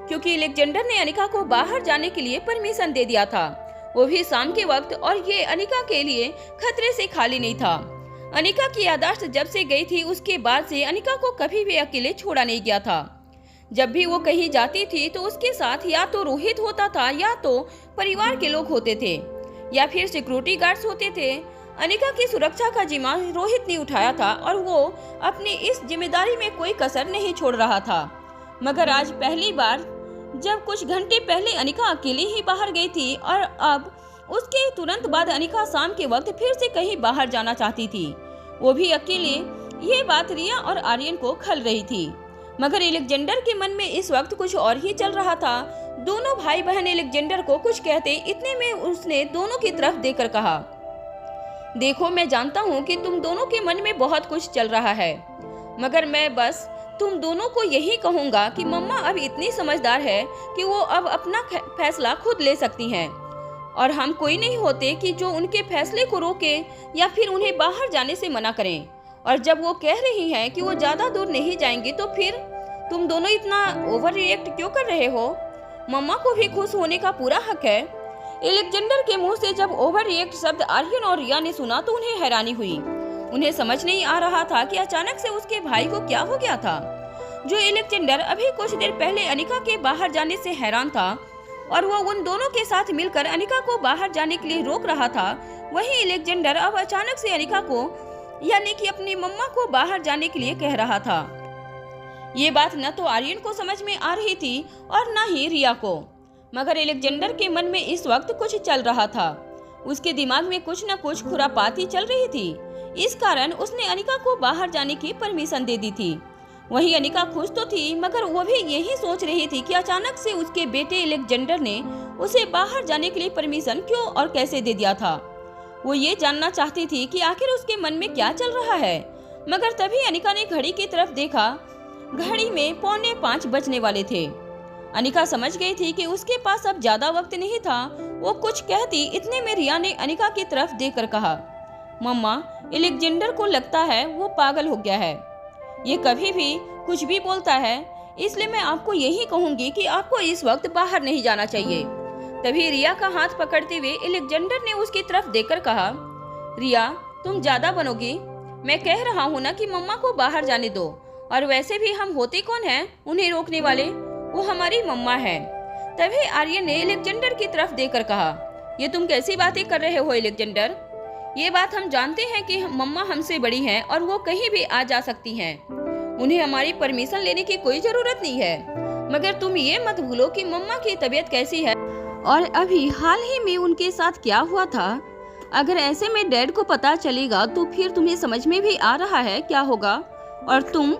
क्योंकि अलेक्जेंडर ने अनिका को बाहर जाने के लिए परमिशन दे दिया था, वो भी शाम के वक्त, और ये अनिका के लिए खतरे से खाली नहीं था। अनिका की याददाश्त जब से गई थी उसके बाद से अनिका को कभी भी अकेले छोड़ा नहीं गया था। जब भी वो कहीं जाती थी तो उसके साथ या तो रोहित होता था या तो परिवार के लोग होते थे या फिर सिक्योरिटी गार्ड्स होते थे। अनिका की सुरक्षा का जिम्मा रोहित ने उठाया था और वो अपनी इस जिम्मेदारी में कोई कसर नहीं छोड़ रहा था। मगर आज पहली बार जब कुछ घंटे पहले अनिका अकेली ही बाहर गई थी और अब उसके तुरंत बाद अनिका शाम के वक्त फिर से कहीं बाहर जाना चाहती थी, वो भी अकेले, ये बात रिया और आर्यन को खल रही थी, मगर एलेक्जेंडर के मन में इस वक्त कुछ और ही चल रहा था। दोनों भाई बहन एलेक्जेंडर को कुछ कहते, इतने में उसने दोनों की तरफ देखकर कहा, देखो मैं जानता हूँ कि तुम दोनों के मन में बहुत कुछ चल रहा है, मगर मैं बस तुम दोनों को यही कहूँगा कि मम्मा अब इतनी समझदार है कि वो अब अपना फैसला खुद ले सकती हैं, और हम कोई नहीं होते कि जो उनके फैसले को रोके या फिर उन्हें बाहर जाने से मना करें। और जब वो कह रही हैं कि वो ज़्यादा दूर नहीं जाएंगी, तो फिर तुम दोनों इतना ओवर रिएक्ट क्यों कर रहे हो? मम्मा को भी खुश होने का पूरा हक है। एलेक्जेंडर के मुंह से जब ओवर रिएक्ट शब्द आर्यन और रिया ने सुना तो उन्हें हैरानी हुई। उन्हें समझ नहीं आ रहा था कि अचानक से उसके भाई को क्या हो गया था। जो एलेक्जेंडर अभी कुछ देर पहले अनिका के बाहर जाने से हैरान था और वो उन दोनों के साथ मिलकर अनिका को बाहर जाने के लिए रोक रहा था, वही एलेक्जेंडर अब अचानक से अनिका को यानी कि अपनी मम्मा को बाहर जाने के लिए कह रहा था। ये बात न तो आर्यन को समझ में आ रही थी और न ही रिया को, मगर एलेक्जेंडर के मन में इस वक्त कुछ चल रहा था। उसके दिमाग में कुछ न कुछ खुरापाती चल रही थी। इस कारण उसने अनिका को बाहर जाने की परमिशन दे दी थी। वही अनिका खुश तो थी, मगर वो भी यही सोच रही थी कि अचानक से उसके बेटे एलेक्जेंडर ने उसे बाहर जाने के लिए परमिशन क्यों और कैसे दे दिया था। वो ये जानना चाहती थी कि आखिर उसके मन में क्या चल रहा है। मगर तभी अनिका ने घड़ी की तरफ देखा। घड़ी में 4:45 बजने वाले थे। अनिका समझ गई थी कि उसके पास अब ज्यादा वक्त नहीं था। वो कुछ कहती, इतने में रिया ने अनिका की तरफ देखकर कहा, मम्मा, एलेक्जेंडर को लगता है वो पागल हो गया है। ये कभी भी कुछ भी बोलता है, इसलिए मैं आपको यही कहूंगी कि आपको इस वक्त बाहर नहीं जाना चाहिए। तभी रिया का हाथ पकड़ते हुए एलेक्जेंडर ने उसकी तरफ देखकर कहा, रिया, तुम ज्यादा बनोगी। मैं कह रहा हूँ ना कि मम्मा को बाहर जाने दो, और वैसे भी हम होते कौन हैं उन्हें रोकने वाले? वो हमारी मम्मा है। तभी आर्यन ने एलेक्जेंडर की तरफ देखकर कहा, ये तुम कैसी बातें कर रहे हो एलेक्जेंडर? ये बात हम जानते हैं कि मम्मा हमसे बड़ी हैं और वो कहीं भी आ जा सकती हैं। उन्हें हमारी परमिशन लेने की कोई जरूरत नहीं है। मगर तुम ये मत भूलो कि मम्मा की तबीयत कैसी है और अभी हाल ही में उनके साथ क्या हुआ था। अगर ऐसे में डैड को पता चलेगा तो फिर तुम्हें समझ में भी आ रहा है क्या होगा। और तुम।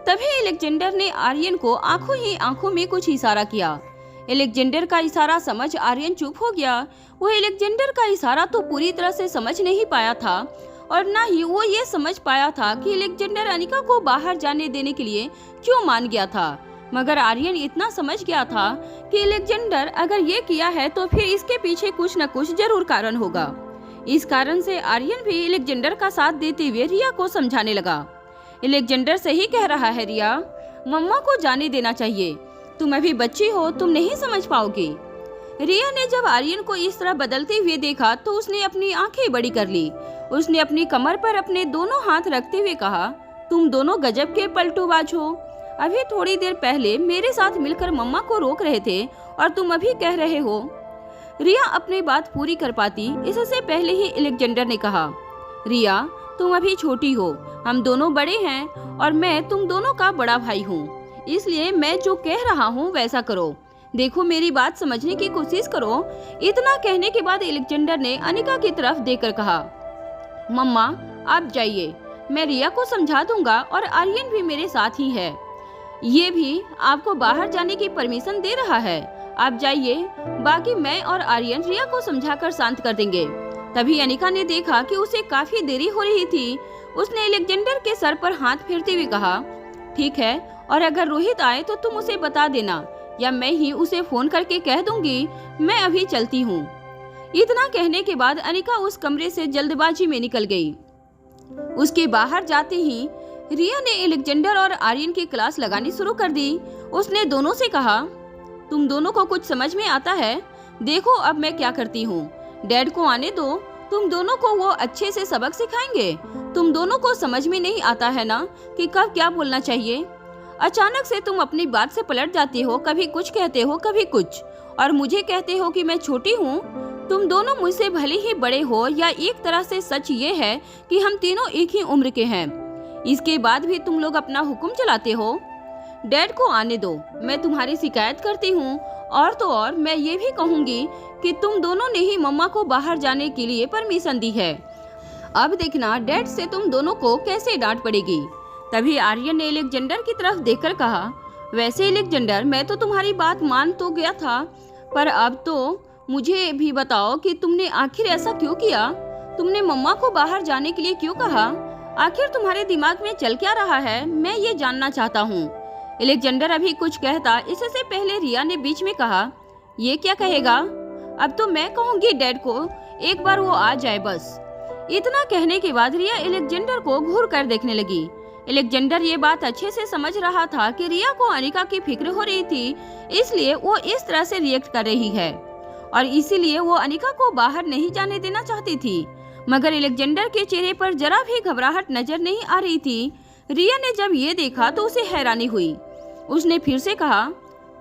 तभी एलेक्जेंडर ने आर्यन को आंखों ही आंखों में कुछ इशारा किया। एलेक्जेंडर का इशारा समझ आर्यन चुप हो गया। वो एलेक्जेंडर का इशारा तो पूरी तरह से समझ नहीं पाया था और न ही वो ये समझ पाया था कि एलेक्जेंडर अनिका को बाहर जाने देने के लिए क्यों मान गया था। मगर आर्यन इतना समझ गया था कि एलेक्जेंडर अगर ये किया है तो फिर इसके पीछे कुछ न कुछ जरूर कारण होगा। इस कारण से आर्यन भी एलेक्जेंडर का साथ देते हुए रिया को समझाने लगा। एलेक्जेंडर सही कह रहा है रिया, मम्मा को जाने देना चाहिए। तुम अभी बच्ची हो, तुम नहीं समझ पाओगी। रिया ने जब आर्यन को इस तरह बदलते हुए देखा तो उसने अपनी आंखें बड़ी कर ली। उसने अपनी कमर पर अपने दोनों हाथ रखते हुए कहा, तुम दोनों गजब के पलटूबाज हो। अभी थोड़ी देर पहले मेरे साथ मिलकर मम्मा को रोक रहे थे और तुम अभी कह रहे हो। रिया अपनी बात पूरी कर पाती इससे पहले ही एलेक्जेंडर ने कहा, रिया, तुम अभी छोटी हो, हम दोनों बड़े हैं और मैं तुम दोनों का बड़ा भाई हूँ। इसलिए मैं जो कह रहा हूँ वैसा करो। देखो, मेरी बात समझने की कोशिश करो। इतना कहने के बाद एलेक्जेंडर ने अनिका की तरफ देखकर कहा, मम्मा आप जाइए, मैं रिया को समझा दूंगा और आर्यन भी मेरे साथ ही है। ये भी आपको बाहर जाने की परमिशन दे रहा है। आप जाइए, बाकी मैं और आर्यन रिया को समझाकर शांत कर देंगे। तभी अनिका ने देखा कि उसे काफी देरी हो रही थी। उसने एलेक्जेंडर के सर पर हाथ फेरते हुए कहा, ठीक है, और अगर रोहित आए तो तुम उसे बता देना या मैं ही उसे फोन करके कह दूंगी। मैं अभी चलती हूँ। इतना कहने के बाद अनिका उस कमरे से जल्दबाजी में निकल गई। उसके बाहर जाते ही रिया ने एलेक्जेंडर और आर्यन की क्लास लगानी शुरू कर दी। उसने दोनों से कहा, तुम दोनों को कुछ समझ में आता है? देखो अब मैं क्या करती हूँ। डैड को आने दो, तुम दोनों को वो अच्छे से सबक सिखाएंगे। तुम दोनों को समझ में नहीं आता है ना कि कब क्या बोलना चाहिए। अचानक से तुम अपनी बात से पलट जाते हो, कभी कुछ कहते हो कभी कुछ, और मुझे कहते हो कि मैं छोटी हूँ। तुम दोनों मुझसे भले ही बड़े हो, या एक तरह से सच ये है कि हम तीनों एक ही उम्र के हैं। इसके बाद भी तुम लोग अपना हुक्म चलाते हो। डैड को आने दो, मैं तुम्हारी शिकायत करती हूँ। और तो और मैं ये भी कहूँगी कि तुम दोनों ने ही मम्मा को बाहर जाने के लिए परमिशन दी है। अब देखना डैड से तुम दोनों को कैसे डांट पड़ेगी। तभी आर्यन ने एलेक्जेंडर की तरफ देखकर कहा, वैसे एलेक्जेंडर, मैं तो तुम्हारी बात मान तो गया था, पर अब तो मुझे भी बताओ कि तुमने आखिर ऐसा क्यों किया। तुमने मम्मा को बाहर जाने के लिए क्यों कहा? आखिर तुम्हारे दिमाग में चल क्या रहा है, मैं ये जानना चाहता हूँ। एलेक्जेंडर अभी कुछ कहता, इससे पहले रिया ने बीच में कहा, ये क्या कहेगा? अब तो मैं कहूँगी डैड को एक बार वो आ जाए बस। इतना कहने के बाद रिया एलेक्जेंडर को घूर कर देखने लगी। एलेक्जेंडर ये बात अच्छे से समझ रहा था कि रिया को अनिका की फिक्र हो रही थी, इसलिए वो इस तरह से रिएक्ट कर रही है और इसीलिए वो अनिका को बाहर नहीं जाने देना चाहती थी। मगर एलेक्जेंडर के चेहरे पर जरा भी घबराहट नजर नहीं आ रही थी। रिया ने जब ये देखा तो उसे हैरानी हुई। उसने फिर से कहा,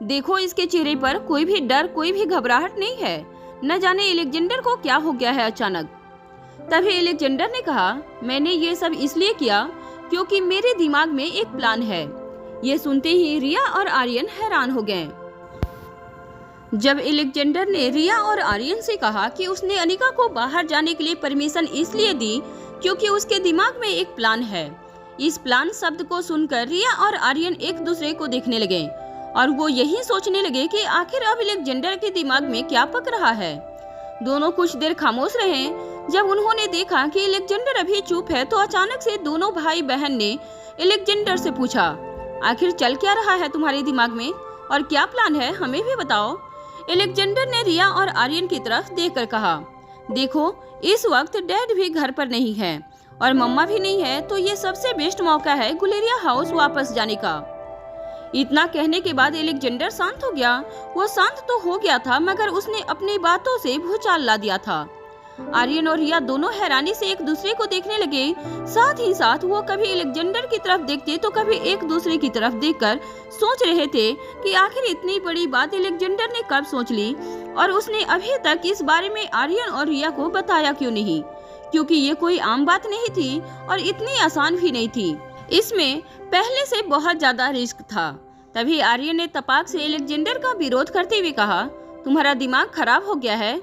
देखो इसके चेहरे पर कोई भी डर, कोई भी घबराहट नहीं है। न जाने एलेक्जेंडर को क्या हो गया है अचानक। तभी एलेक्जेंडर ने कहा, मैंने ये सब इसलिए किया क्योंकि मेरे दिमाग में एक प्लान है। ये सुनते ही रिया और आर्यन हैरान हो गए। जब एलेक्जेंडर ने रिया और आर्यन से कहा कि उसने अनिका को बाहर जाने के लिए परमिशन इसलिए दी क्योंकि उसके दिमाग में एक प्लान है, इस प्लान शब्द को सुनकर रिया और आर्यन एक दूसरे को देखने लगे और वो यही सोचने लगे कि आखिर अब एलेक्जेंडर के दिमाग में क्या पक रहा है। दोनों कुछ देर खामोश रहे। जब उन्होंने देखा कि एलेक्जेंडर अभी चुप है तो अचानक से दोनों भाई बहन ने एलेक्जेंडर से पूछा, आखिर चल क्या रहा है तुम्हारे दिमाग में और क्या प्लान है, हमें भी बताओ। एलेक्जेंडर ने रिया और आर्यन की तरफ देखकर कहा, देखो इस वक्त डैड भी घर पर नहीं है और मम्मा भी नहीं है, तो ये सबसे बेस्ट मौका है गुलेरिया हाउस वापस जाने का। इतना कहने के बाद एलेक्जेंडर शांत हो गया। वो शांत तो हो गया था मगर उसने अपनी बातों से भूचाल ला दिया था। आर्यन और रिया दोनों हैरानी से एक दूसरे को देखने लगे। साथ ही साथ वो कभी एलेक्जेंडर की तरफ देखते तो कभी एक दूसरे की तरफ देखकर सोच रहे थे कि आखिर इतनी बड़ी बात एलेक्जेंडर ने कब सोच ली और उसने अभी तक इस बारे में आर्यन और रिया को बताया क्यों नहीं, क्योंकि ये कोई आम बात नहीं थी और इतनी आसान भी नहीं थी। इसमें पहले से बहुत ज्यादा रिस्क था। तभी आर्यन ने तपाक से एलेक्जेंडर का विरोध करते हुए कहा, तुम्हारा दिमाग खराब हो गया है,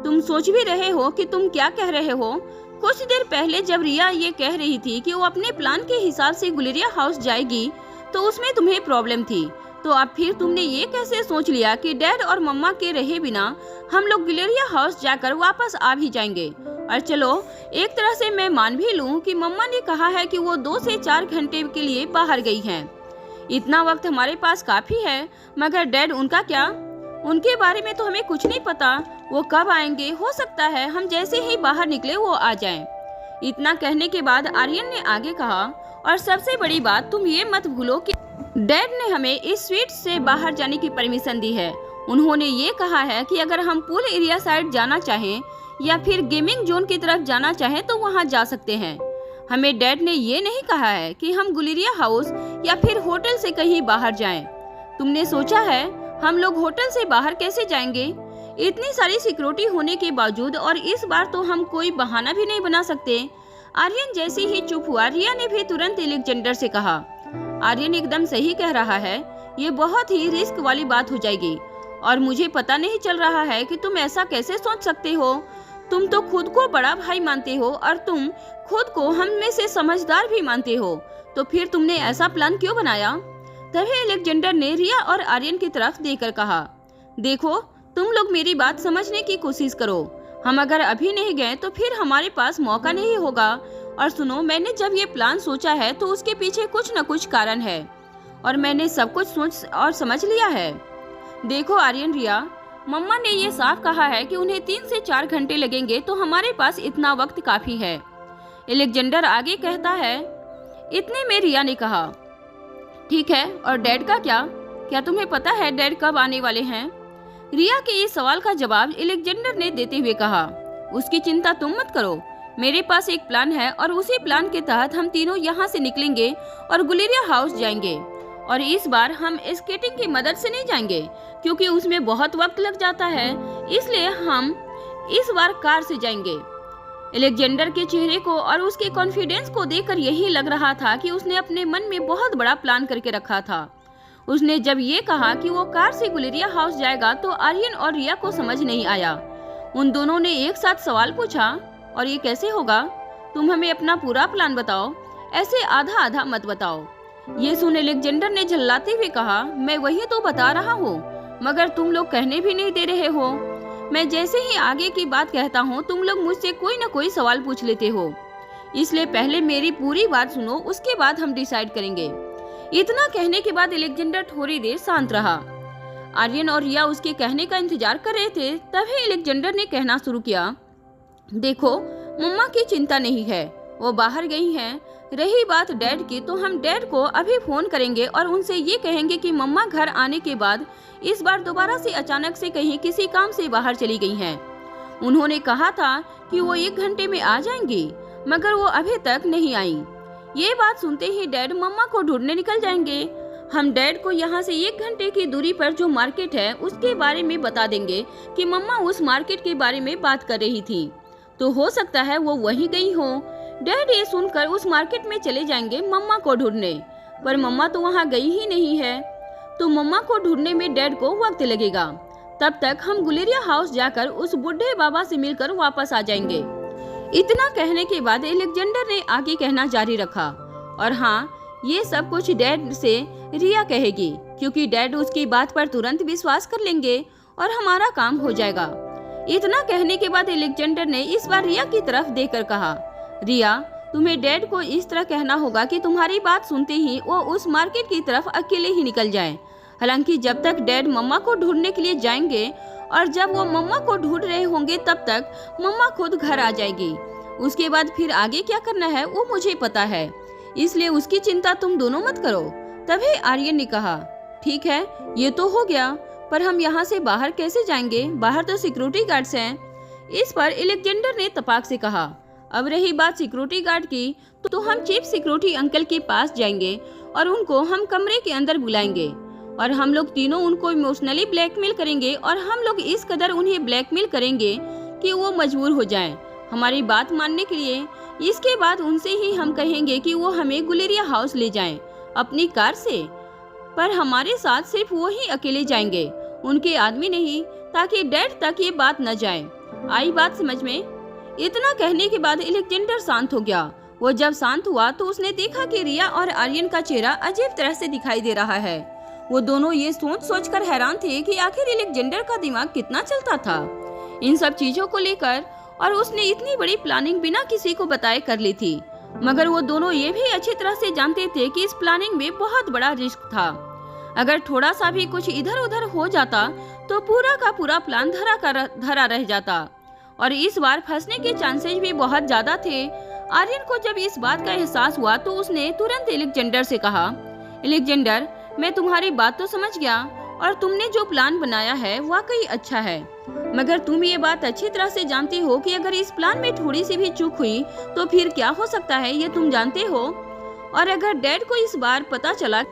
तुम सोच भी रहे हो कि तुम क्या कह रहे हो। कुछ देर पहले जब रिया ये कह रही थी कि वो अपने प्लान के हिसाब से गुलेरिया हाउस जाएगी तो उसमें तुम्हें प्रॉब्लम थी, तो अब फिर तुमने ये कैसे सोच लिया कि डैड और मम्मा के रहे बिना हम लोग गुलेरिया हाउस जाकर वापस आ भी जाएंगे। और चलो एक तरह से मैं मान भी लूं कि मम्मा ने कहा है कि वो 2 से 4 घंटे के लिए बाहर गई हैं। इतना वक्त हमारे पास काफी है, मगर डैड उनका क्या, उनके बारे में तो हमें कुछ नहीं पता, वो कब आएंगे, हो सकता है हम जैसे ही बाहर निकले वो आ जाएं। इतना कहने के बाद आर्यन ने आगे कहा, और सबसे बड़ी बात तुम ये मत भूलो कि डैड ने हमें इस स्वीट से बाहर जाने की परमिशन दी है। उन्होंने ये कहा है कि अगर हम पूल एरिया साइड जाना चाहें या फिर गेमिंग जोन की तरफ जाना चाहें तो वहाँ जा सकते हैं। हमें डैड ने ये नहीं कहा है कि हम गुलेरिया हाउस या फिर होटल से कहीं बाहर जाएं। तुमने सोचा है हम लोग होटल से बाहर कैसे जाएंगे, इतनी सारी सिक्योरिटी होने के बावजूद, और इस बार तो हम कोई बहाना भी नहीं बना सकते। आर्यन जैसे ही चुप हुआ, रिया ने भी तुरंत एलेक्जेंडर से कहा, आर्यन एकदम सही कह रहा है, ये बहुत ही रिस्क वाली बात हो जाएगी और मुझे पता नहीं चल रहा है कि तुम ऐसा कैसे सोच सकते हो। तुम तो खुद को बड़ा भाई मानते हो और तुम खुद को हम में से समझदार भी मानते हो, तो फिर तुमने ऐसा प्लान क्यों बनाया। तभी एलेक्जेंडर ने रिया और आर्यन की तरफ देखकर कहा, देखो तुम लोग मेरी बात समझने की कोशिश करो, हम अगर अभी नहीं गए तो फिर हमारे पास मौका नहीं होगा। और सुनो, मैंने जब ये प्लान सोचा है तो उसके पीछे कुछ न कुछ कारण है और मैंने सब कुछ सोच और समझ लिया है। देखो आर्यन, रिया, मम्मा ने ये साफ कहा है कि उन्हें 3 से 4 घंटे लगेंगे, तो हमारे पास इतना वक्त काफी है। एलेक्जेंडर आगे कहता है। इतने में रिया ने कहा, ठीक है, और डैड का क्या तुम्हें पता है डैड कब आने वाले हैं। रिया के इस सवाल का जवाब एलेक्जेंडर ने देते हुए कहा, उसकी चिंता तुम मत करो, मेरे पास एक प्लान है और उसी प्लान के तहत हम तीनों यहाँ से निकलेंगे और गुलेरिया हाउस जाएंगे। और इस बार हम स्केटिंग की मदद से नहीं जाएंगे क्योंकि उसमें बहुत वक्त लग जाता है, इसलिए हम इस बार कार से जाएंगे। एलेक्जेंडर के चेहरे को और उसके कॉन्फिडेंस को देखकर यही लग रहा था कि उसने अपने मन में बहुत बड़ा प्लान करके रखा था। उसने जब ये कहा कि वो कार से गुलेरिया हाउस जाएगा तो आर्यन और रिया को समझ नहीं आया। उन दोनों ने एक साथ सवाल पूछा, और ये कैसे होगा। तुम हमें अपना पूरा प्लान बताओ, ऐसे आधा आधा मत बताओ। ये सुन अलेक्जेंडर ने झल्लाते हुए कहा, मैं वही तो बता रहा हूँ, मगर तुम लोग कहने भी नहीं दे रहे हो। मैं जैसे ही आगे की बात कहता हूँ तुम लोग मुझसे कोई न कोई सवाल पूछ लेते हो, इसलिए पहले मेरी पूरी बात सुनो, उसके बाद हम डिसाइड करेंगे। इतना कहने के बाद अलेक्जेंडर थोड़ी देर शांत रहा। आर्यन और रिया उसके कहने का इंतजार कर रहे थे। तभी अलेक्जेंडर ने कहना शुरू किया, देखो मम्मा की चिंता नहीं है, वो बाहर गई हैं। रही बात डैड की, तो हम डैड को अभी फोन करेंगे और उनसे ये कहेंगे कि मम्मा घर आने के बाद इस बार दोबारा से अचानक से कहीं किसी काम से बाहर चली गई हैं। उन्होंने कहा था कि वो 1 घंटे में आ जाएंगी, मगर वो अभी तक नहीं आई। ये बात सुनते ही डैड मम्मा को ढूंढने निकल जाएंगे। हम डैड को यहाँ से 1 घंटे की दूरी पर जो मार्केट है उसके बारे में बता देंगे कि मम्मा उस मार्केट के बारे में बात कर रही थी, तो हो सकता है वो वहीं गई हो। डैड ये सुनकर उस मार्केट में चले जाएंगे मम्मा को ढूंढने, पर मम्मा तो वहाँ गई ही नहीं है, तो मम्मा को ढूंढने में डैड को वक्त लगेगा। तब तक हम गुलेरिया हाउस जाकर उस बुढ़े बाबा से मिलकर वापस आ जाएंगे। इतना कहने के बाद अलेक्जेंडर ने आगे कहना जारी रखा, और हाँ, ये सब कुछ डैड से रिया कहेगी, क्योंकि डैड उसकी बात पर तुरंत विश्वास कर लेंगे और हमारा काम हो जाएगा। इतना कहने के बाद अलेक्जेंडर ने इस बार रिया की तरफ देखकर कहा, रिया, तुम्हें डैड को इस तरह कहना होगा कि तुम्हारी बात सुनते ही वो उस मार्केट की तरफ अकेले ही निकल जाए। हालांकि जब तक डैड मम्मा को ढूंढने के लिए जाएंगे और जब वो मम्मा को ढूंढ रहे होंगे तब तक मम्मा खुद घर आ जाएगी। उसके बाद फिर आगे क्या करना है वो मुझे पता है, इसलिए उसकी चिंता तुम दोनों मत करो। तभी आर्यन ने कहा, ठीक है, ये तो हो गया, पर हम यहाँ से बाहर कैसे जाएंगे? बाहर तो सिक्योरिटी गार्ड्स हैं। इस पर अलेक्जेंडर ने तपाक से कहा, अब रही बात सिक्योरिटी गार्ड की, तो हम चीफ सिक्योरिटी अंकल के पास जाएंगे और उनको हम कमरे के अंदर बुलाएंगे और हम लोग तीनों उनको इमोशनली ब्लैकमेल करेंगे और हम लोग इस कदर उन्हें ब्लैकमेल करेंगे कि वो मजबूर हो जाएं हमारी बात मानने के लिए। इसके बाद उनसे ही हम कहेंगे कि वो हमें गुलेरिया हाउस ले जाएं अपनी कार से, पर हमारे साथ सिर्फ वो ही अकेले जाएंगे, उनके आदमी नहीं, ताकि डैड तक ये बात न जाए। आई बात समझ में? इतना कहने के बाद अलेक्जेंडर शांत हो गया। वो जब शांत हुआ तो उसने देखा कि रिया और आर्यन का चेहरा अजीब तरह से दिखाई दे रहा है। वो दोनों ये सोच कर हैरान थे कि आखिर अलेक्जेंडर का दिमाग कितना चलता था इन सब चीजों को लेकर, और उसने इतनी बड़ी प्लानिंग बिना किसी को बताए कर ली थी। मगर वो दोनों ये भी अच्छी तरह से जानते थे कि इस प्लानिंग में बहुत बड़ा रिस्क था। अगर थोड़ा सा भी कुछ इधर उधर हो जाता तो पूरा का पूरा प्लान धरा रह जाता, और इस बार फंसने के चांसेस भी बहुत ज्यादा थे। आर्यन को जब इस बात का एहसास हुआ तो उसने तुरंत अलेक्जेंडर से कहा, अलेक्जेंडर, मैं तुम्हारी बात तो समझ गया और तुमने जो प्लान बनाया है वाकई अच्छा है, मगर तुम ये बात अच्छी तरह से जानते हो कि अगर इस प्लान में थोड़ी सी भी चूक हुई तो फिर क्या हो सकता है, ये तुम जानते हो। और अगर डैड को इस बार पता चला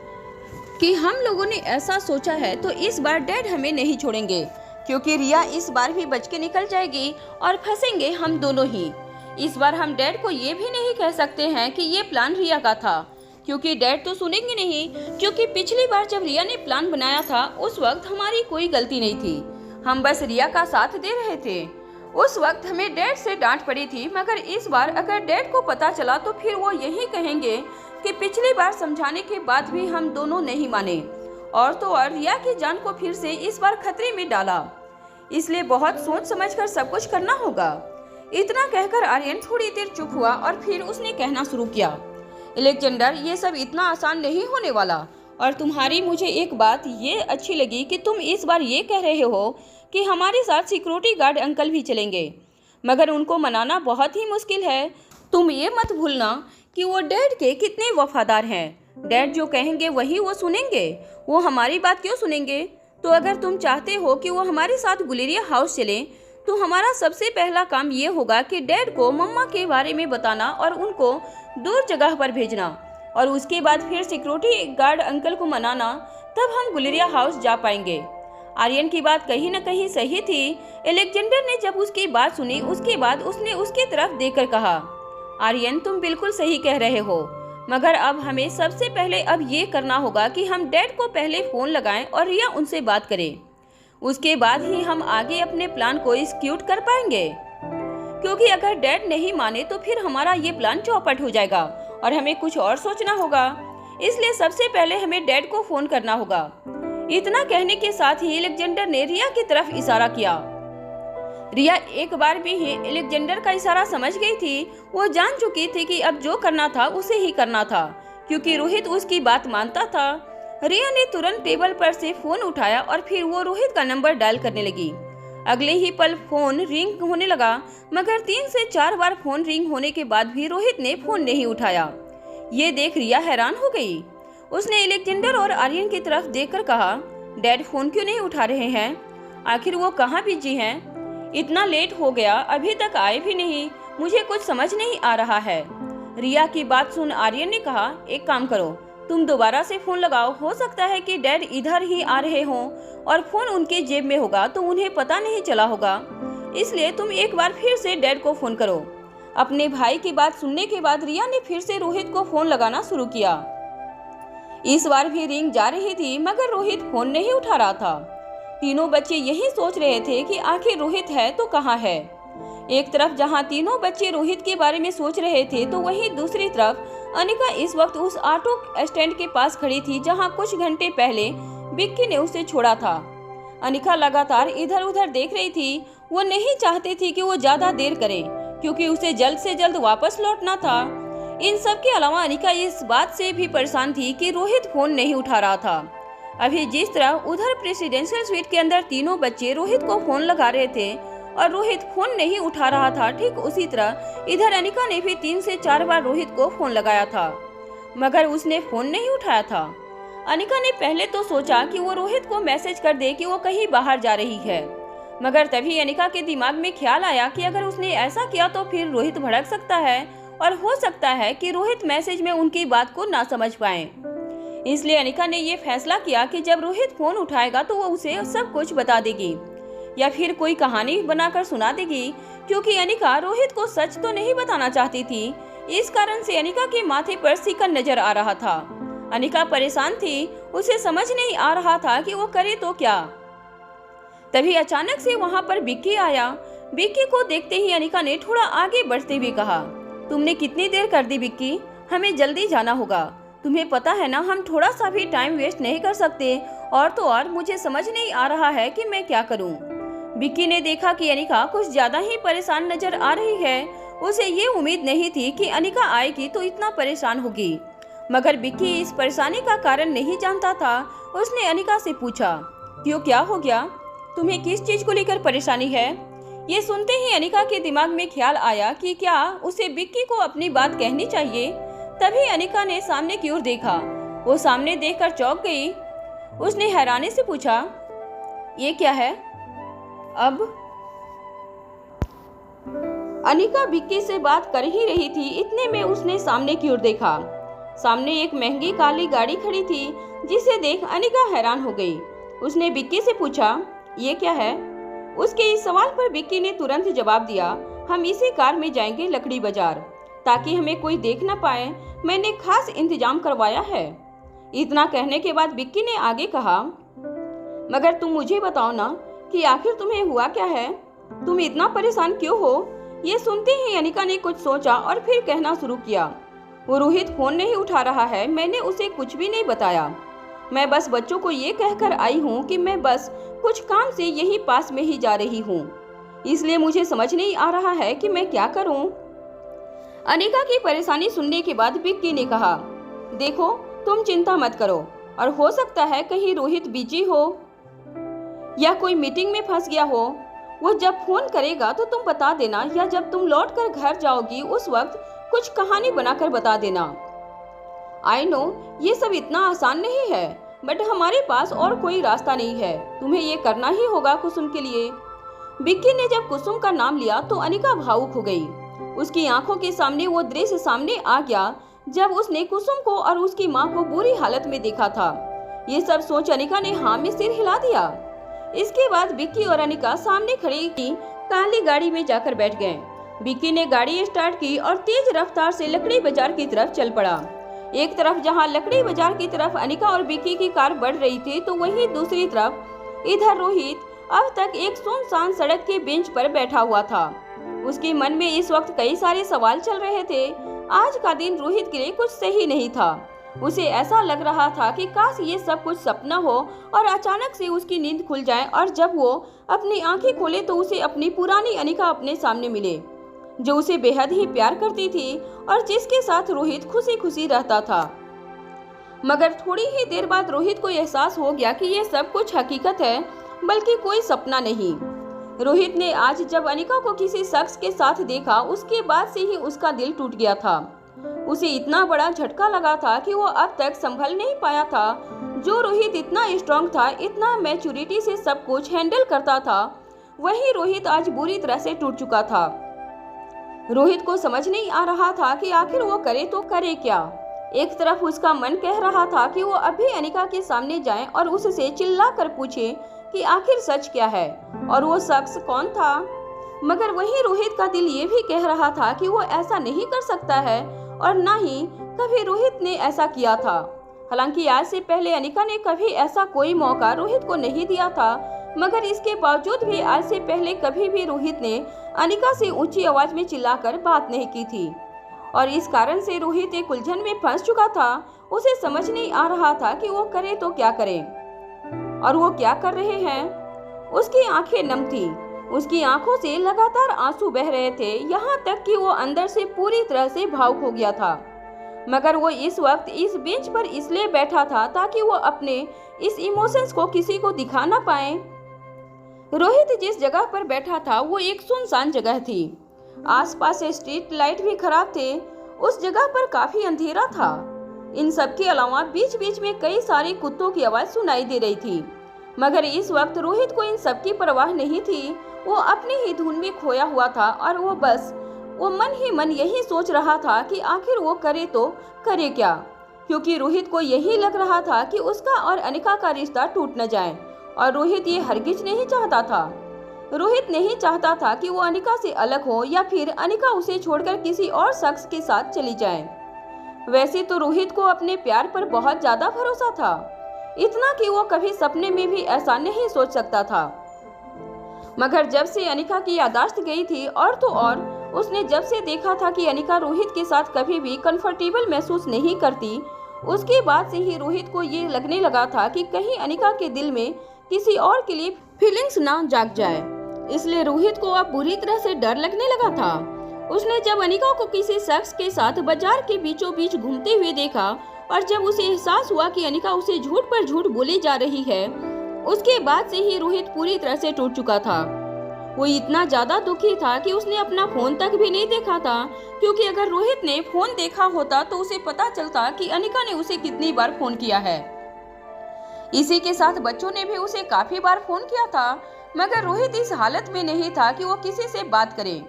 कि हम लोगों ने ऐसा सोचा है तो इस बार डैड हमें नहीं छोड़ेंगे, क्योंकि रिया इस बार भी बच के निकल जाएगी और फंसेंगे हम दोनों ही। इस बार हम डैड को ये भी नहीं कह सकते हैं कि ये प्लान रिया का था, क्योंकि डैड तो सुनेंगे नहीं, क्योंकि पिछली बार जब रिया ने प्लान बनाया था उस वक्त हमारी कोई गलती नहीं थी, हम बस रिया का साथ दे रहे थे। उस वक्त हमें डैड से डांट पड़ी थी, मगर इस बार अगर डैड को पता चला तो फिर वो यही कहेंगे कि पिछली बार समझाने के बाद भी हम दोनों नहीं माने, और तो और रिया की जान को फिर से इस बार खतरे में डाला। इसलिए बहुत सोच समझकर सब कुछ करना होगा। इतना कहकर आर्यन थोड़ी देर चुप हुआ और फिर उसने कहना शुरू किया, अलेक्जेंडर, ये सब इतना आसान नहीं होने वाला, और तुम्हारी मुझे एक बात ये अच्छी लगी कि तुम इस बार ये कह रहे हो कि हमारे साथ सिक्योरिटी गार्ड अंकल भी चलेंगे, मगर उनको मनाना बहुत ही मुश्किल है। तुम ये मत भूलना कि वो डैड के कितने वफादार हैं। डैड जो कहेंगे वही वो सुनेंगे, वो हमारी बात क्यों सुनेंगे? तो अगर तुम चाहते हो कि वो हमारे साथ गुलेरिया हाउस चले तो हमारा सबसे पहला काम ये होगा कि डैड को मम्मा के बारे में बताना और उनको दूर जगह पर भेजना, और उसके बाद फिर सिक्योरिटी गार्ड अंकल को मनाना, तब हम गुलेरिया हाउस जा पाएंगे। आर्यन की बात कहीं न कहीं सही थी। अलेक्जेंडर ने जब उसकी बात सुनी उसके बाद उसने उसकी तरफ देखकर कहा, आर्यन, तुम बिल्कुल सही कह रहे हो, मगर अब हमें सबसे पहले अब ये करना होगा कि हम डैड को पहले फ़ोन लगाएं और रिया उनसे बात करें। उसके बाद ही हम आगे अपने प्लान को एग्जीक्यूट कर पाएंगे, क्योंकि अगर डैड नहीं माने तो फिर हमारा ये प्लान चौपट हो जाएगा और हमें कुछ और सोचना होगा। इसलिए सबसे पहले हमें डैड को फोन करना होगा। इतना कहने के साथ ही अलेक्जेंडर ने रिया की तरफ इशारा किया। रिया एक बार भी ही अलेक्जेंडर का इशारा समझ गई थी। वो जान चुकी थी कि अब जो करना था उसे ही करना था, क्योंकि रोहित उसकी बात मानता था। रिया ने तुरंत टेबल पर से फोन उठाया और फिर वो रोहित का नंबर डायल करने लगी। अगले ही पल फोन रिंग होने लगा, मगर 3 से 4 बार फोन रिंग होने के बाद भी रोहित ने फोन नहीं उठाया। ये देख रिया हैरान हो गई। उसने अलेक्जेंडर और आर्यन की तरफ देखकर कहा, डैड फोन क्यों नहीं उठा रहे हैं? आखिर वो कहाँ बिजी हैं? इतना लेट हो गया, अभी तक आए भी नहीं। मुझे कुछ समझ नहीं आ रहा है। रिया की बात सुन आर्यन ने कहा, एक काम करो, तुम दोबारा से फोन लगाओ। हो सकता है कि डैड इधर ही आ रहे हों और फोन उनके जेब में होगा तो उन्हें पता नहीं चला होगा। इसलिए तुम एक बार फिर से डैड को फोन करो। अपने भाई की बात सुनने के बाद रिया ने फिर से रोहित को फोन लगाना शुरू किया। इस बार भी रिंग जा रही थी, मगर रोहित फोन नहीं उठा रहा था। तीनों बच्चे यही सोच रहे थे कि आखिर रोहित है तो कहाँ है। एक तरफ जहाँ तीनों बच्चे रोहित के बारे में सोच रहे थे, तो वहीं दूसरी तरफ अनिका इस वक्त उस ऑटो स्टैंड के पास खड़ी थी जहाँ कुछ घंटे पहले विक्की ने उसे छोड़ा था। अनिका लगातार इधर उधर देख रही थी। वो नहीं चाहती थी कि वो ज्यादा देर करे, क्योंकि उसे जल्द से जल्द वापस लौटना था। इन सब के अलावा अनिका इस बात से भी परेशान थी कि रोहित फोन नहीं उठा रहा था। अभी जिस तरह उधर प्रेसिडेंशियल स्वीट के अंदर तीनों बच्चे रोहित को फोन लगा रहे थे और रोहित फोन नहीं उठा रहा था, ठीक उसी तरह इधर अनिका ने भी 3 से 4 बार रोहित को फोन लगाया था, मगर उसने फोन नहीं उठाया था। अनिका ने पहले तो सोचा कि वो रोहित को मैसेज कर दे कि वो कहीं बाहर जा रही है, मगर तभी अनिका के दिमाग में ख्याल आया कि अगर उसने ऐसा किया तो फिर रोहित भड़क सकता है और हो सकता है कि रोहित मैसेज में उनकी बात को ना समझ पाए। इसलिए अनिका ने ये फैसला किया कि जब रोहित फोन उठाएगा तो वो उसे सब कुछ बता देगी या फिर कोई कहानी बनाकर सुना देगी, क्योंकि अनिका रोहित को सच तो नहीं बताना चाहती थी। इस कारण से अनिका के माथे पर सिकन नजर आ रहा था। अनिका परेशान थी, उसे समझ नहीं आ रहा था कि वो करे तो क्या। तभी अचानक से वहाँ पर विक्की आया। विक्की को देखते ही अनिका ने थोड़ा आगे बढ़ते हुए कहा, तुमने कितनी देर कर दी विक्की, हमें जल्दी जाना होगा। तुम्हें पता है ना, हम थोड़ा सा भी टाइम वेस्ट नहीं कर सकते। और तो और मुझे समझ नहीं आ रहा है कि मैं क्या करूं। विक्की ने देखा कि अनिका कुछ ज्यादा ही परेशान नजर आ रही है। उसे ये उम्मीद नहीं थी कि अनिका आएगी तो इतना परेशान होगी, मगर विक्की इस परेशानी का कारण नहीं जानता था। उसने अनिका से पूछा, क्यों, क्या हो गया, तुम्हें किस चीज को लेकर परेशानी है? ये सुनते ही अनिका के दिमाग में ख्याल आया कि क्या उसे विक्की को अपनी बात कहनी चाहिए। तभी अनिका ने सामने की ओर देखा। वो सामने देखकर चौंक गई। उसने हैरानी से पूछा, ये क्या है? अब अनिका विक्की से बात कर ही रही थी, इतने में उसने सामने की ओर देखा। सामने एक महंगी काली गाड़ी खड़ी थी, जिसे देख अनिका हैरान हो गई। उसने विक्की से पूछा, ये क्या है? उसके इस सवाल पर विक्की ने तुरंत जवाब दिया, हम इसी कार में जाएंगे लकड़ी बाजार, ताकि हमें कोई देख न पाए। मैंने खास इंतजाम करवाया है। इतना कहने के बाद विक्की ने आगे कहा, मगर तुम मुझे बताओ ना कि आखिर तुम्हें हुआ क्या है? तुम इतना परेशान क्यों हो? ये सुनते ही अनिका ने कुछ सोचा और फिर कहना शुरू किया, वो रोहित फोन नहीं उठा रहा है, मैंने उसे कुछ भी नहीं बताया। मैं बस बच्चों को ये कहकर आई हूँ कि मैं बस कुछ काम से यही पास में ही जा रही हूँ, इसलिए मुझे समझ नहीं आ रहा है कि मैं क्या करूँ। अनिका की परेशानी सुनने के बाद विक्की ने कहा, देखो तुम चिंता मत करो, और हो सकता है कहीं रोहित बिजी हो या कोई मीटिंग में फंस गया हो। वो जब फोन करेगा तो तुम बता देना, या जब तुम लौटकर घर जाओगी उस वक्त कुछ कहानी बनाकर बता देना। आई नो ये सब इतना आसान नहीं है, बट हमारे पास और कोई रास्ता नहीं है, तुम्हें ये करना ही होगा कुसुम के लिए। विक्की ने जब कुसुम का नाम लिया तो अनिका भावुक हो गई। उसकी आंखों के सामने वो दृश्य सामने आ गया जब उसने कुसुम को और उसकी माँ को बुरी हालत में देखा था। ये सब सोच अनिका ने हाँ में सिर हिला दिया। इसके बाद विक्की और अनिका सामने खड़ी की काली गाड़ी में जाकर बैठ गए। विक्की ने गाड़ी स्टार्ट की और तेज रफ्तार से लकड़ी बाजार की तरफ चल पड़ा। एक तरफ जहाँ लकड़ी बाजार की तरफ अनिका और विक्की की कार बढ़ रही थी, तो वहीं दूसरी तरफ इधर रोहित अब तक एक सुनसान सड़क के बेंच पर बैठा हुआ था। उसके मन में इस वक्त कई सारे सवाल चल रहे थे। आज का दिन रोहित के लिए कुछ सही नहीं था। उसे ऐसा लग रहा था कि काश ये सब कुछ सपना हो और अचानक से उसकी नींद खुल जाए और जब वो अपनी आंखें खोले तो उसे अपनी पुरानी अनिका अपने सामने मिले, जो उसे बेहद ही प्यार करती थी और जिसके साथ रोहित खुशी खुशी रहता था। मगर थोड़ी ही देर बाद रोहित को एहसास हो गया कि ये सब कुछ हकीकत है, बल्कि कोई सपना नहीं। रोहित ने आज जब अनिका को किसी शख्स के साथ देखा, उसके बाद से ही उसका दिल टूट गया था। उसे इतना बड़ा झटका लगा था कि वो अब तक संभल नहीं पाया था। जो रोहित इतना स्ट्रांग था, इतना मैच्योरिटी से सब कुछ हैंडल करता था, वही रोहित आज बुरी तरह से टूट चुका था। रोहित को समझ नहीं आ रहा था कि आखिर वो करे तो करे क्या। एक तरफ उसका मन कह रहा था कि वो अभी अनिका के सामने जाए और उससे चिल्ला कर पूछे कि आखिर सच क्या है और वो शख्स कौन था, मगर वही रोहित का दिल ये भी कह रहा था कि वो ऐसा नहीं कर सकता है और ना ही कभी रोहित ने ऐसा किया था। हालांकि आज से पहले अनिका ने कभी ऐसा कोई मौका रोहित को नहीं दिया था, मगर इसके बावजूद भी आज से पहले कभी भी रोहित ने अनिका से ऊंची आवाज में चिल्लाकर बात नहीं की थी और इस कारण से रोहित एक उलझन में फंस चुका था। उसे समझ नहीं आ रहा था कि वो करे तो क्या करे और वो क्या कर रहे हैं। उसकी आंखें नम थी, उसकी आंखों से लगातार आंसू बह रहे थे, यहाँ तक कि वो अंदर से पूरी तरह से भावुक हो गया था। मगर वो इस वक्त इस बेंच पर इसलिए बैठा था ताकि वो अपने इस इमोशंस को किसी को दिखा ना पाए। रोहित जिस जगह पर बैठा था वो एक सुनसान जगह थी। आसपास स्ट्रीट लाइट भी खराब थे। उस जगह पर काफी अंधेरा था। इन सब के अलावा बीच बीच में कई सारे कुत्तों की आवाज सुनाई दे रही थी, मगर इस वक्त रोहित को इन सब की परवाह नहीं थी। वो अपनी ही धुन में खोया हुआ था और वो मन ही मन यही सोच रहा था कि आखिर वो करे तो करे क्या, क्योंकि रोहित को यही लग रहा था कि उसका और अनिका का रिश्ता टूट न जाए और रोहित ये हरगिज नहीं चाहता था। रोहित नहीं चाहता था कि वो अनिका से अलग हो या फिर अनिका उसे छोड़कर किसी और शख्स के साथ चली जाए। वैसे तो रोहित को अपने प्यार पर बहुत ज्यादा भरोसा था, इतना कि वो कभी सपने में भी ऐसा नहीं सोच सकता था। मगर जब से अनिका की याददाश्त गई थी और तो और उसने जब से देखा था कि अनिका रोहित के साथ कभी भी कंफर्टेबल महसूस नहीं करती, उसके बाद से ही रोहित को ये लगने लगा था कि कहीं अनिका के दिल में किसी और के लिए फीलिंग्स ना जाग जाए। इसलिए रोहित को अब बुरी तरह से डर लगने लगा था। उसने जब अनिका को किसी शख्स के साथ बाजार के बीचों बीच घूमते हुए देखा और जब उसे एहसास हुआ कि अनिका उसे झूठ पर झूठ बोली जा रही है, उसके बाद से ही रोहित पूरी तरह से टूट चुका था। वो इतना ज्यादा दुखी था कि उसने अपना फोन तक भी नहीं देखा था, क्योंकि अगर रोहित ने फोन देखा होता तो उसे पता चलता कि अनिका ने उसे कितनी बार फोन किया है। इसी के साथ बच्चों ने भी उसे काफी बार फोन किया था, मगर रोहित इस हालत में नहीं था कि वो किसी से बात करे,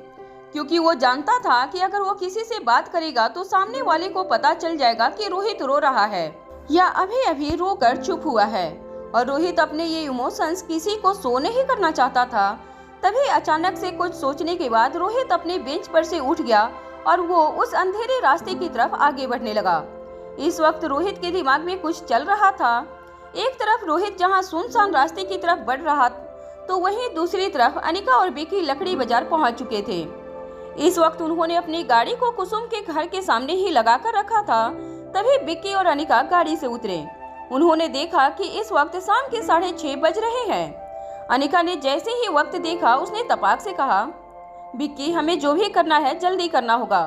क्योंकि वो जानता था कि अगर वो किसी से बात करेगा तो सामने वाले को पता चल जाएगा कि रोहित रो रहा है या अभी अभी रोकर चुप हुआ है। और रोहित अपने ये इमोशंस किसी को शो नहीं करना चाहता था। तभी अचानक से कुछ सोचने के बाद रोहित अपने बेंच पर से उठ गया और वो उस अंधेरे रास्ते की तरफ आगे बढ़ने लगा। इस वक्त रोहित के दिमाग में कुछ चल रहा था। एक तरफ रोहित जहाँ सुनसान रास्ते की तरफ बढ़ रहा तो वहीं दूसरी तरफ अनिका और बिक्की लकड़ी बाजार पहुंच चुके थे। इस वक्त उन्होंने अपनी गाड़ी को कुसुम के घर के सामने ही लगाकर रखा था। तभी बिक्की और अनिका गाड़ी से उतरे। उन्होंने देखा कि इस वक्त शाम के 6:30 बज रहे हैं। अनिका ने जैसे ही वक्त देखा उसने तपाक से कहा, बिक्की हमें जो भी करना है जल्दी करना होगा,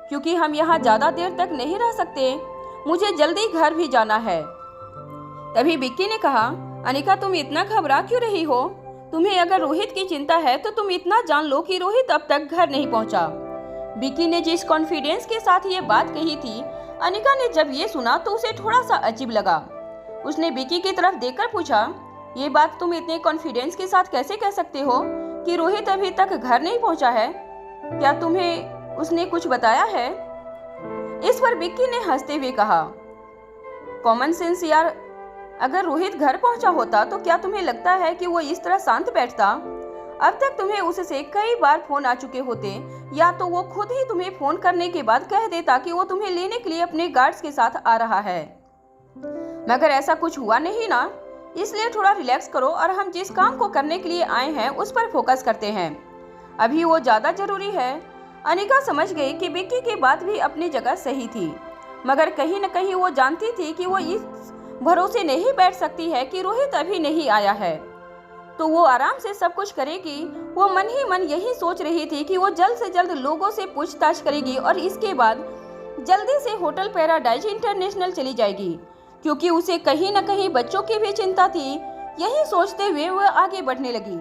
क्योंकि हम यहाँ ज्यादा देर तक नहीं रह सकते। मुझे जल्दी घर भी जाना है। तभी बिक्की ने कहा, अनिका तुम इतना घबरा क्यों रही हो? तुम्हें अगर रोहित की चिंता है तो तुम इतना जान लो कि रोहित अब तक घर नहीं पहुंचा। बिक्की ने जिस कॉन्फिडेंस के साथ ये बात कही थी, अनिका ने जब ये सुना तो उसे थोड़ा सा अजीब लगा। उसने बिक्की की तरफ देखकर पूछा, ये बात तुम इतने कॉन्फिडेंस के साथ कैसे कह सकते हो कि रोहित अभी तक घर नहीं पहुंचा है? क्या तुम्हें उसने कुछ बताया है? इस पर बिक्की ने हंसते हुए कहा, कॉमन सेंस यार, अगर रोहित घर पहुंचा होता तो क्या तुम्हें लगता है कि वो इस तरह शांत बैठता? अब तक तुम्हें उससे कई बार फोन आ चुके होते, या तो वो खुद ही तुम्हें फोन करने के बाद कह देता कि वो तुम्हें लेने के लिए अपने गार्ड्स के साथ आ रहा है। मगर ऐसा कुछ हुआ नहीं ना, इसलिए थोड़ा रिलैक्स करो और हम जिस काम को करने के लिए आए हैं उस पर फोकस करते हैं। अभी वो ज़्यादा ज़रूरी है। अनिका समझ गई कि विक्की की बात भी अपनी जगह सही थी, मगर कहीं न कहीं वो जानती थी कि वो इस भरोसे नहीं बैठ सकती है कि रोहित अभी नहीं आया है तो वो आराम से सब कुछ करेगी। वो मन ही मन यही सोच रही थी कि वो जल्द से जल्द लोगों से पूछताछ करेगी और इसके बाद जल्दी से होटल पैराडाइज इंटरनेशनल चली जाएगी, क्योंकि उसे कहीं न कहीं बच्चों की भी चिंता थी। यही सोचते हुए वह आगे बढ़ने लगी।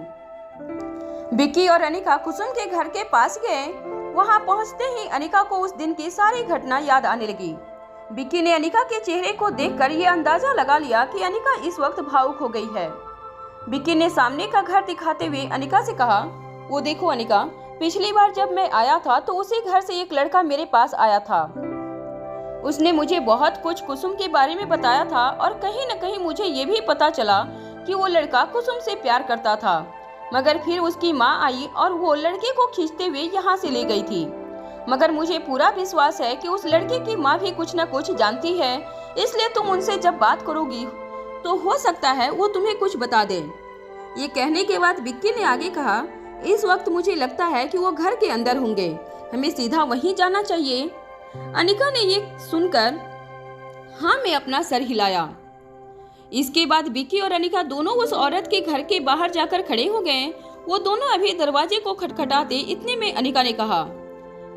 विक्की और अनिका कुसुम के घर के पास गए। वहां पहुंचते ही अनिका को उस दिन की सारी घटना याद आने लगी। विक्की ने अनिका के चेहरे को देखकर ये अंदाजा लगा लिया कि अनिका इस वक्त भावुक हो गई है। विक्की ने सामने का घर दिखाते हुए अनिका से कहा, वो देखो अनिका, पिछली बार जब मैं आया था तो उसी घर से एक लड़का मेरे पास आया था। उसने मुझे बहुत कुछ कुसुम के बारे में बताया था और कहीं न कहीं मुझे ये भी पता चला कि वो लड़का कुसुम से प्यार करता था, मगर फिर उसकी माँ आई और वो लड़के को खींचते हुए यहाँ से ले गई थी। मगर मुझे पूरा विश्वास है कि उस लड़के की माँ भी कुछ न कुछ जानती है, इसलिए तुम उनसे जब बात करोगी तो हो सकता है वो तुम्हें कुछ बता दे। ये कहने के बाद विक्की ने आगे कहा, इस वक्त मुझे लगता है कि वो घर के अंदर होंगे, हमें सीधा वहीं जाना चाहिए। अनिका ने ये सुनकर हाँ में अपना सर हिलाया। इसके बाद विक्की और अनिका दोनों उस औरत के घर के बाहर जाकर खड़े हो गए। वो दोनों अभी दरवाजे को खटखटाते इतने में अनिका ने कहा,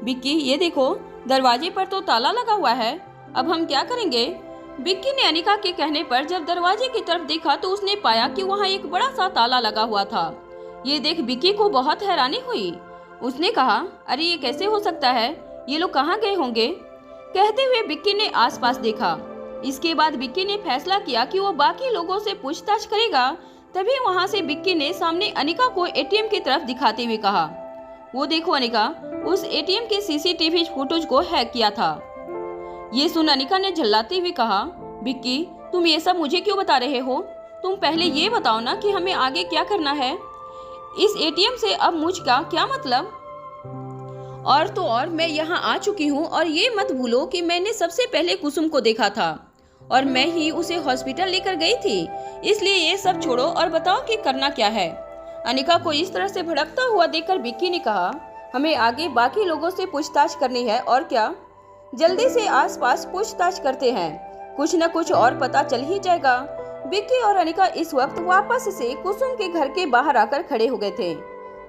विक्की ये देखो, दरवाजे पर तो ताला लगा हुआ है, अब हम क्या करेंगे। विक्की ने अनिका के कहने पर जब दरवाजे की तरफ देखा तो उसने पाया कि वहाँ एक बड़ा सा ताला लगा हुआ था। ये देख विक्की को बहुत हैरानी हुई। उसने कहा, अरे ये कैसे हो सकता है, ये लोग कहाँ गए होंगे। कहते हुए विक्की ने आसपास देखा। इसके बाद विक्की ने फैसला किया कि वो बाकी लोगों से पूछताछ करेगा। तभी वहाँ से विक्की ने सामने अनिका को एटीएम की तरफ दिखाते हुए कहा, वो देखो अनिका, उस एटीएम के सीसीटीवी फुटेज को हैक किया था। ये सुन अनिका ने झल्लाते हुए कहा, विक्की तुम ये सब मुझे क्यों बता रहे हो, तुम पहले ये बताओ ना कि हमें आगे क्या करना है। इस एटीएम से अब मुझका क्या मतलब। और तो और मैं यहाँ आ चुकी हूँ और ये मत भूलो कि मैंने सबसे पहले कुसुम को देखा था और मैं ही उसे हॉस्पिटल लेकर गई थी, इसलिए ये सब छोड़ो और बताओ कि करना क्या है। अनिका को इस तरह से भड़कता हुआ देखकर विक्की ने कहा, हमें आगे बाकी लोगों से पूछताछ करनी है और क्या, जल्दी से आसपास पूछताछ करते हैं, कुछ न कुछ और पता चल ही जाएगा। विक्की और अनिका इस वक्त वापस से कुसुम के घर के बाहर आकर खड़े हो गए थे।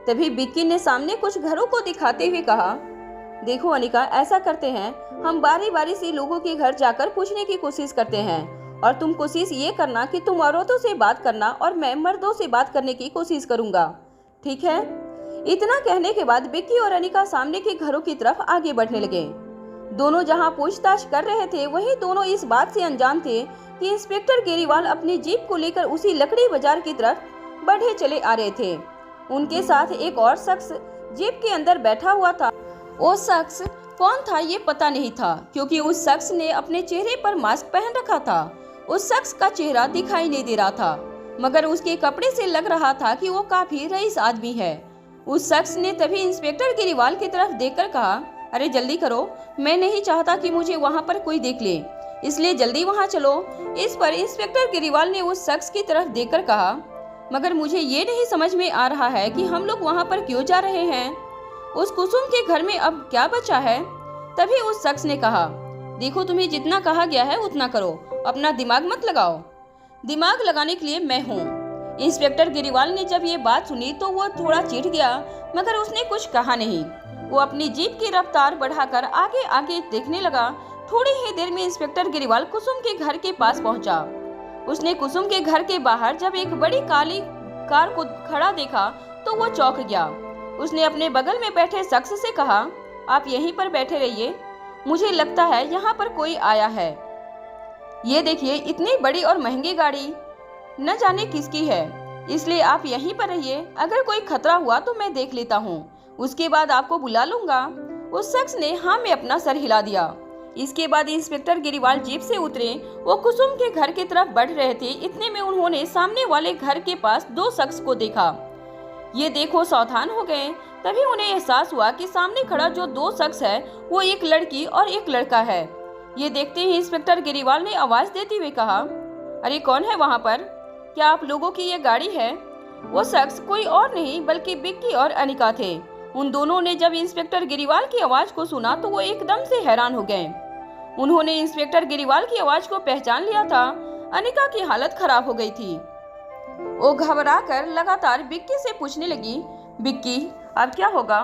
तभी विक्की ने सामने कुछ घरों को दिखाते हुए कहा, देखो अनिका, ऐसा करते हैं, हम बारी बारी से लोगों के घर जाकर पूछने की कोशिश करते हैं और तुम कोशिश ये करना कि तुम औरतों से बात करना और मैं मर्दों से बात करने की कोशिश करूंगा, ठीक है। इतना कहने के बाद विक्की और अनिका सामने के घरों की तरफ आगे बढ़ने लगे। दोनों जहां पूछताछ कर रहे थे वहीं दोनों इस बात से अनजान थे कि इंस्पेक्टर गेरीवाल अपनी जीप को लेकर उसी लकड़ी बाजार की तरफ बढ़े चले आ रहे थे। उनके साथ एक और शख्स जीप के अंदर बैठा हुआ था। वो शख्स कौन था ये पता नहीं था, क्योंकि उस शख्स ने अपने चेहरे पर मास्क पहन रखा था। उस शख्स का चेहरा दिखाई नहीं दे रहा था, मगर उसके कपड़े से लग रहा था कि वो काफी रईस आदमी है। उस शख्स ने तभी इंस्पेक्टर गेरीवाल की तरफ देखकर कहा, अरे जल्दी करो, मैं नहीं चाहता कि मुझे वहाँ पर कोई देख ले, इसलिए जल्दी वहाँ चलो। इस पर इंस्पेक्टर गेरीवाल ने उस शख्स की तरफ देखकर कहा, मगर मुझे ये नहीं समझ में आ रहा है कि हम लोग वहाँ पर क्यों जा रहे हैं। उस कुसुम के घर में अब क्या बचा है। तभी उस शख्स ने कहा, देखो तुम्हें जितना कहा गया है उतना करो, अपना दिमाग मत लगाओ। दिमाग लगाने के लिए मैं हूँ। इंस्पेक्टर गेरीवाल ने जब ये बात सुनी तो वो थोड़ा चिढ़ गया, मगर उसने कुछ कहा नहीं। वो अपनी जीप की रफ्तार बढ़ाकर आगे आगे देखने लगा। थोड़ी ही देर में इंस्पेक्टर गेरीवाल कुसुम के घर के पास पहुंचा। उसने कुसुम के घर के बाहर जब एक बड़ी काली कार को खड़ा देखा तो वो चौंक गया। उसने अपने बगल में बैठे शख्स से कहा, आप यहीं पर बैठे रहिए, मुझे लगता है यहाँ पर कोई आया है। ये देखिए, इतनी बड़ी और महंगी गाड़ी न जाने किसकी है, इसलिए आप यहीं पर रहिए, अगर कोई खतरा हुआ तो मैं देख लेता हूँ, उसके बाद आपको बुला लूंगा। उस शख्स ने हाँ में अपना सर हिला दिया। इसके बाद इंस्पेक्टर गेरीवाल जीप से उतरे। वो कुसुम के घर की तरफ बढ़ रहे थे। इतने में उन्होंने सामने वाले घर के पास दो शख्स को देखा। ये देखो सावधान हो गए। तभी उन्हें एहसास हुआ कि सामने खड़ा जो दो शख्स है वो एक लड़की और एक लड़का है। ये देखते ही इंस्पेक्टर गेरीवाल ने आवाज देते हुए कहा, अरे कौन है वहाँ पर, क्या आप लोगों की ये गाड़ी है। वो शख्स कोई और नहीं बल्कि विक्की और अनिका थे। उन दोनों ने जब इंस्पेक्टर गिरीवाल की आवाज को सुना तो वो एकदम से हैरान हो गए। उन्होंने इंस्पेक्टर गिरीवाल की आवाज को पहचान लिया था। अनिका की हालत खराब हो गई थी। वो घबराकर लगातार विक्की से पूछने लगी, विक्की अब क्या होगा?